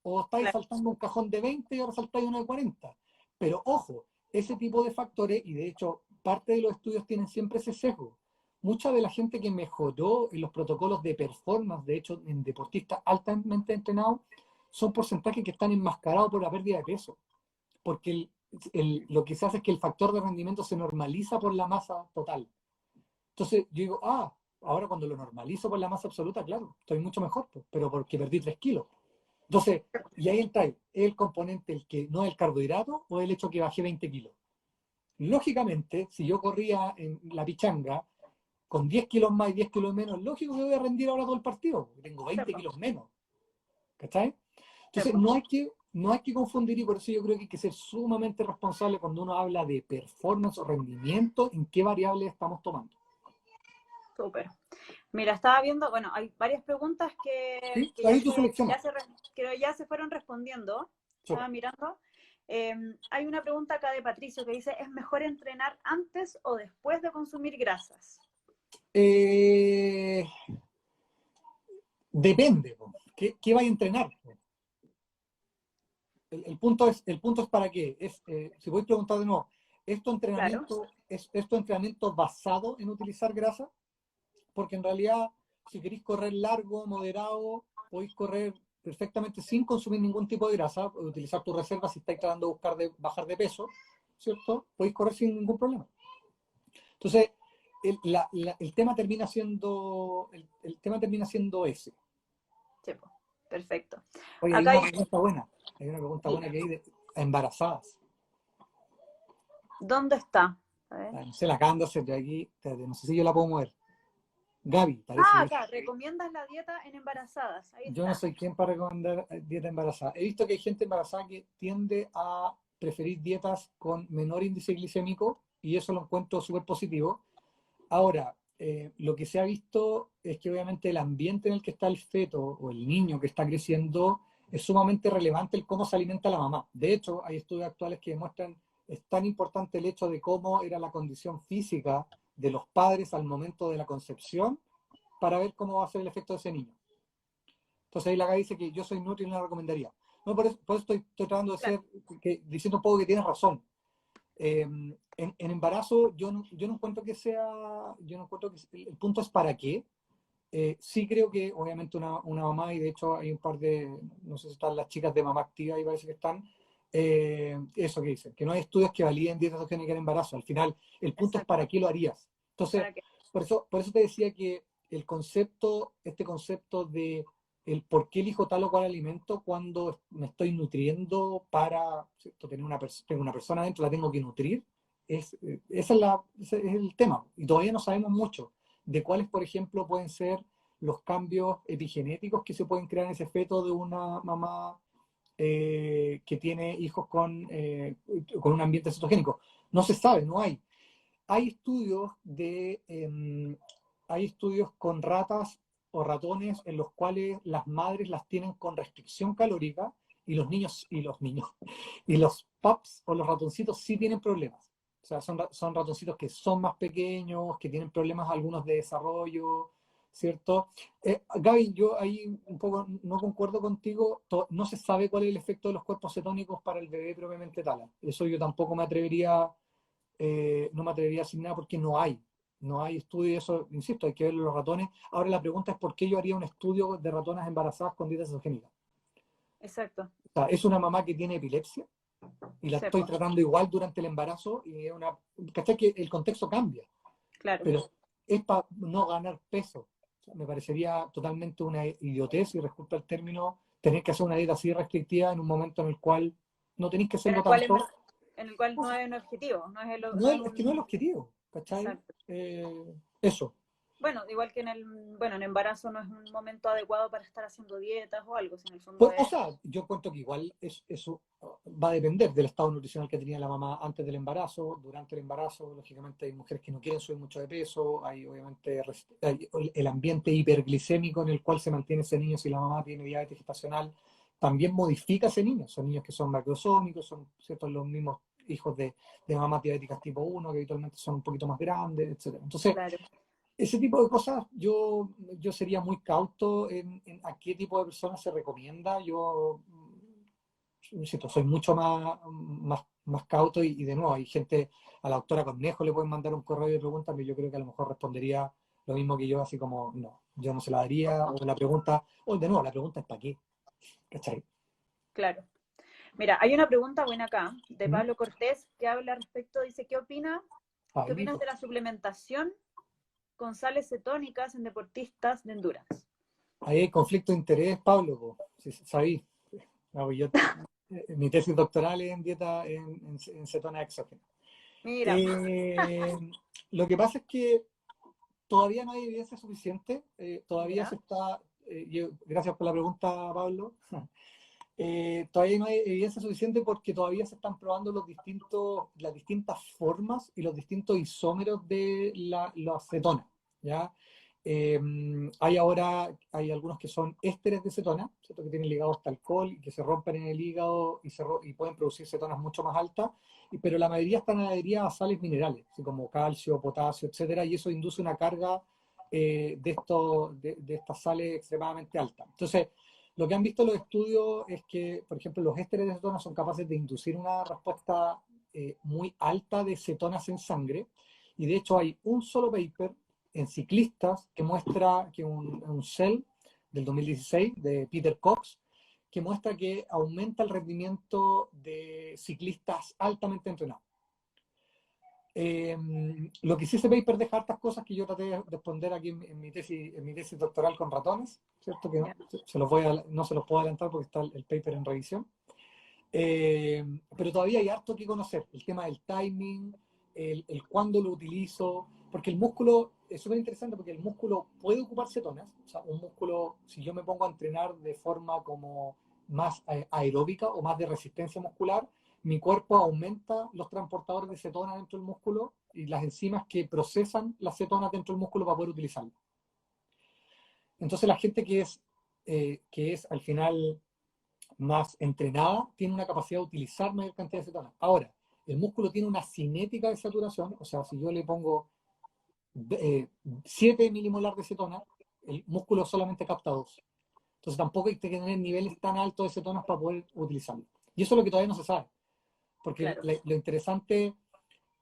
O estáis Claro. saltando un cajón de 20 y ahora saltáis uno de 40. Pero ojo, ese tipo de factores, y de hecho parte de los estudios tienen siempre ese sesgo. Mucha de la gente que mejoró en los protocolos de performance, de hecho en deportistas altamente entrenados, son porcentajes que están enmascarados por la pérdida de peso. Porque lo que se hace es que el factor de rendimiento se normaliza por la masa total. Entonces yo digo, ahora cuando lo normalizo por la masa absoluta, claro, estoy mucho mejor, pero porque perdí 3 kilos. Entonces, y ahí entra el componente, el que no es el carbohidrato o el hecho que bajé 20 kilos. Lógicamente, si yo corría en la pichanga con 10 kilos más y 10 kilos menos, lógico que voy a rendir ahora todo el partido, porque tengo 20 kilos menos. ¿Cachai? Entonces, no hay que confundir, y por eso yo creo que hay que ser sumamente responsable cuando uno habla de performance o rendimiento, en qué variables estamos tomando. Súper. Mira, estaba viendo, bueno, hay varias preguntas que, ¿Sí? que ya Ahí tú se, seleccionas. que ya se fueron respondiendo. Estaba Súper. mirando. Hay una pregunta acá de Patricio que dice, ¿es mejor entrenar antes o después de consumir grasas? Depende, ¿qué vais a entrenar? El punto es para qué. Si voy a preguntar de nuevo, Claro, ¿es tu entrenamiento basado en utilizar grasa? Porque en realidad, si queréis correr largo, moderado, podéis correr perfectamente sin consumir ningún tipo de grasa, utilizar tu reserva si estáis tratando de buscar bajar de peso, ¿cierto? Podéis correr sin ningún problema. Entonces, el tema termina siendo ese. sí, perfecto. Oye, hay Acá una hay, pregunta buena. Hay una pregunta buena dime, que hay de embarazadas. ¿dónde está? A ver. No sé, la acaban de hacer de aquí, no sé si yo la puedo mover. Gaby, parece que Acá, ¿recomiendas la dieta en embarazadas? Ahí yo no está. soy quien para recomendar dieta embarazada. He visto que hay gente embarazada que tiende a preferir dietas con menor índice glicémico y eso lo encuentro súper positivo. Ahora, lo que se ha visto es que obviamente el ambiente en el que está el feto o el niño que está creciendo es sumamente relevante el cómo se alimenta la mamá. De hecho, hay estudios actuales que demuestran es tan importante el hecho de cómo era la condición física de los padres al momento de la concepción para ver cómo va a ser el efecto de ese niño. Entonces ahí la Gaby dice que yo soy nutri y no la recomendaría. No, por eso estoy tratando de Claro, ser, diciendo un poco que tienes razón. En embarazo yo no encuentro que sea, yo no encuentro que el punto es para qué. Sí creo que obviamente una mamá, y de hecho hay un par de, no sé si están las chicas de mamá activa y parece que están, eso que dicen, que no hay estudios que validen dieta cetogénica en embarazo. Al final, el punto es exacto. para qué lo harías. Entonces, ¿Para qué? por eso te decía que este concepto de el por qué elijo tal o cual alimento cuando me estoy nutriendo para, ¿cierto?, tengo una persona adentro, la tengo que nutrir, ese es el tema. Y todavía no sabemos mucho de cuáles, por ejemplo, pueden ser los cambios epigenéticos que se pueden crear en ese feto de una mamá que tiene hijos con un ambiente cetogénico. No se sabe, no hay. Hay estudios hay estudios con ratas o ratones en los cuales las madres las tienen con restricción calórica y los niños y los pups o los ratoncitos sí tienen problemas. O sea, son ratoncitos que son más pequeños, que tienen problemas algunos de desarrollo, ¿cierto? Gaby, yo ahí un poco no concuerdo contigo, no se sabe cuál es el efecto de los cuerpos cetónicos para el bebé propiamente tal. Eso yo tampoco me atrevería, no me atrevería a decir nada porque no hay estudio de eso, insisto, hay que ver los ratones. Ahora la pregunta es por qué yo haría un estudio de ratonas embarazadas con dieta cetogénica. Exacto. O sea, es una mamá que tiene epilepsia y la estoy Sepo, tratando igual durante el embarazo y es una, ¿cachai? Que el contexto cambia, claro. pero es para no ganar peso. O sea, me parecería totalmente una idiotez, y disculpa el término, tener que hacer una dieta así restrictiva en un momento en el cual no tenéis que En hacerlo el cual, tanto. en el cual no es un objetivo, no es, No no es es, es que no es el un... objetivo, ¿cachai? Exacto. Eso. Bueno, igual que en el, bueno, en embarazo no es un momento adecuado para estar haciendo dietas o algo, si en el fondo Pues, o es... sea, yo cuento que igual eso va a depender del estado nutricional que tenía la mamá antes del embarazo, durante el embarazo. Lógicamente hay mujeres que no quieren subir mucho de peso, hay obviamente hay el ambiente hiperglicémico en el cual se mantiene ese niño si la mamá tiene diabetes gestacional, también modifica a ese niño. Son niños que son macrosómicos, son ¿cierto? Los mismos hijos de mamás diabéticas tipo 1, que habitualmente son un poquito más grandes, etc. Entonces, Claro, ese tipo de cosas, yo sería muy cauto en a qué tipo de personas se recomienda. Yo, insisto, soy mucho más cauto y de nuevo, hay gente, a la doctora Cornejo le pueden mandar un correo de preguntas, pero yo creo que a lo mejor respondería lo mismo que yo, así como, no, yo no se la daría, o la pregunta, o de nuevo, la pregunta es ¿para qué? ¿Cachai? claro. Mira, hay una pregunta buena acá de ¿Mm? Pablo Cortés que habla al respecto, dice, qué opinas Pablito. de la suplementación con sales cetónicas en deportistas de endurance? Ahí hay conflicto de interés, Pablo, po, si sabí. No, pues mi tesis doctoral es en dieta en cetona exógena. Mira, Eh, lo que pasa es que todavía no hay evidencia suficiente, todavía ya, se está, gracias por la pregunta, Pablo, todavía no hay evidencia suficiente porque todavía se están probando las distintas formas y los distintos isómeros de la acetona, ¿ya? Eh, hay algunos que son ésteres de cetona, ¿cierto? Que tienen ligados hasta alcohol y que se rompen en el hígado y pueden producir cetonas mucho más altas, pero la mayoría están adheridas a sales minerales, así como calcio, potasio, etcétera, y eso induce una carga de estas sales extremadamente alta. Entonces, lo que han visto los estudios es que, por ejemplo, los ésteres de cetona son capaces de inducir una respuesta muy alta de cetonas en sangre, y de hecho hay un solo paper en ciclistas que muestra que un Cell del 2016 de Peter Cox, que muestra que aumenta el rendimiento de ciclistas altamente entrenados. Lo que sí ese paper deja hartas cosas que yo traté de responder aquí en mi tesis doctoral con ratones, ¿cierto? Que ya, no se los puedo adelantar porque está el paper en revisión. Pero todavía hay harto que conocer. El tema del timing, el cuándo lo utilizo, porque el músculo es súper interesante porque el músculo puede ocupar cetonas. O sea, un músculo, si yo me pongo a entrenar de forma como más aeróbica o más de resistencia muscular, mi cuerpo aumenta los transportadores de cetonas dentro del músculo y las enzimas que procesan las cetonas dentro del músculo para poder utilizarlo. Entonces la gente que es al final más entrenada tiene una capacidad de utilizar mayor cantidad de cetonas. Ahora, el músculo tiene una cinética de saturación, o sea, si yo le pongo 7 milimolar de cetona, el músculo solamente capta 2. Entonces tampoco hay que tener niveles tan altos de cetonas para poder utilizarlo. Y eso es lo que todavía no se sabe. Porque claro, lo interesante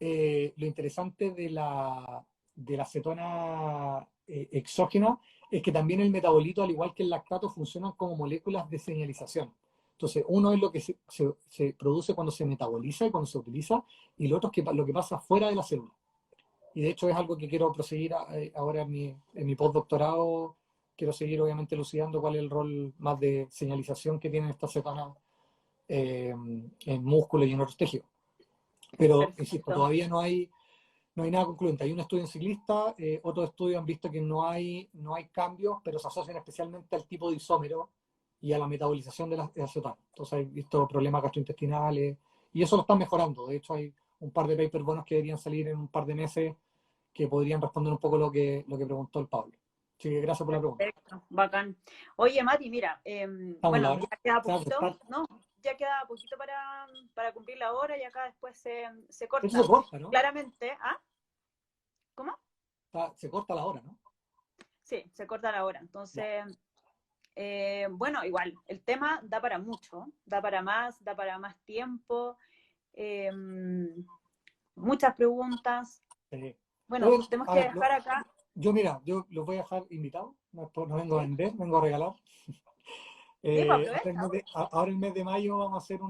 de la cetona exógena es que también el metabolito, al igual que el lactato, funcionan como moléculas de señalización. Entonces, uno es lo que se produce cuando se metaboliza y cuando se utiliza, y lo otro es lo que pasa fuera de la célula. Y de hecho es algo que quiero proseguir ahora en mi postdoctorado. Quiero seguir, obviamente, elucidando cuál es el rol más de señalización que tienen estas cetonas en músculo y en otros tejidos. Pero, insisto, perfecto. todavía no hay nada concluyente. Hay un estudio en ciclista, otros estudios han visto que no hay cambios, pero se asocian especialmente al tipo de isómero y a la metabolización de la cetona. Entonces hay visto problemas gastrointestinales y eso lo están mejorando. De hecho, hay un par de papers buenos que deberían salir en un par de meses que podrían responder un poco lo que preguntó el Pablo. Así que gracias por la pregunta. Perfecto, bacán. Oye, Mati, mira, Estamos en la bueno, hora. ya queda Se va a poquito, cortar. ¿no? Ya queda poquito para cumplir la hora y acá después se Esto se corta. corta, ¿no? Claramente, ¿ah? ¿Cómo? Se corta la hora, ¿no? Sí, se corta la hora. Entonces, bueno, igual, el tema da para mucho, da para más tiempo, eh, muchas preguntas. Bueno, Bueno, tenemos a que ver, dejar acá. mira, yo los voy a dejar invitados, no vengo a Sí, vender, vengo a regalar. sí, pues Ahora, aprovecha. ahora el mes de mayo vamos a hacer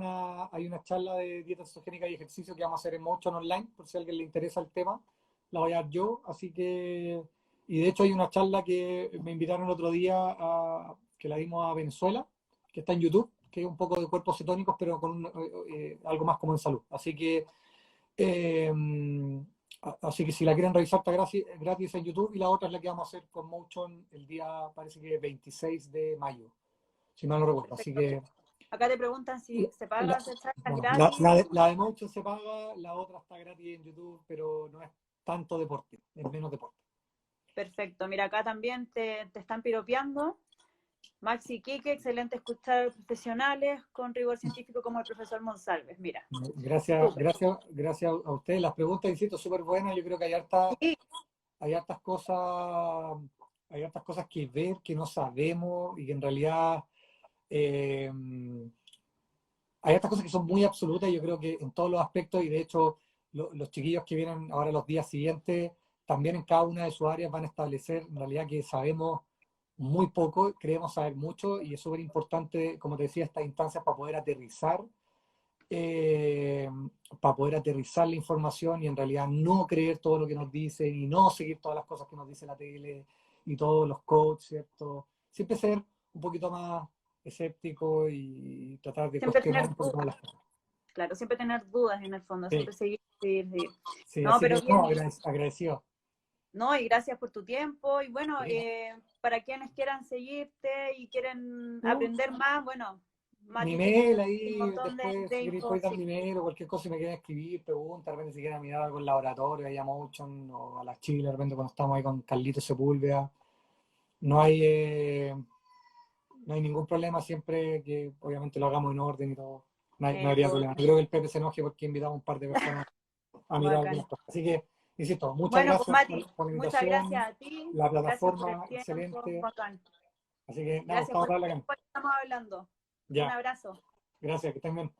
hay una charla de dieta cetogénica y ejercicio que vamos a hacer en Motion Online, por si a alguien le interesa el tema, la voy a dar yo, así que, y de hecho hay una charla que me invitaron el otro día, que la dimos a Venezuela, que está en YouTube, que es un poco de cuerpos cetónicos, pero con algo más como en salud. Eh, Así que si la quieren revisar está gratis en YouTube, y la otra es la que vamos a hacer con Motion el día, parece que 26 de mayo, si mal no recuerdo. Así Perfecto. que Acá te preguntan si se paga la, hacer charlas bueno, gratis. la de Motion se paga, la otra está gratis en YouTube, pero no es tanto deporte, es menos deporte. Perfecto. Mira, acá también te están piropeando. Maxi Quique, excelente escuchar profesionales con rigor científico como el profesor Monsalves. Mira, Gracias, súper. gracias a ustedes. Las preguntas, insisto, súper buenas. Yo creo que Sí, hay hay hartas cosas que ver, que no sabemos y que en realidad eh, hay estas cosas que son muy absolutas, y yo creo que en todos los aspectos, y de hecho los chiquillos que vienen ahora los días siguientes, también en cada una de sus áreas van a establecer en realidad que sabemos muy poco, creemos saber mucho, y es súper importante, como te decía, estas instancias eh, para poder aterrizar la información y en realidad no creer todo lo que nos dicen y no seguir todas las cosas que nos dice la tele y todos los coaches, ¿cierto? Siempre ser un poquito más escéptico y tratar de siempre cuestionar tener un poquito más dudas, las cosas. claro, siempre tener dudas en el fondo, Sí, siempre seguir. sí, No, así pero que no, bien, agradecido. no, y gracias por tu tiempo. Y bueno, Sí. para quienes quieran seguirte y quieren No, aprender más, bueno, mi Mati tiene mail un ahí, montón después de si queréis info, podéis dar sí. mi mail o cualquier cosa, si me quieren escribir, preguntas, de repente si quieren mirar algo en laboratorio, ahí a Motion o a la Chile, de repente cuando estamos ahí con Carlito Sepúlveda. No hay, no hay ningún problema siempre que obviamente lo hagamos en orden y todo. No habría Eso, problema. No creo que el Pepe se enoje porque invitamos a un par de personas a mirar bacán. algunas cosas. Así que, insisto, muchas Bueno, pues gracias Mati, por la muchas gracias invitación. a ti, La gracias por el plataforma, tiempo, excelente. bacán. Así que, nada, Gracias estamos por a el hablar acá. tiempo, estamos hablando. Un Ya, abrazo. gracias, que estén bien.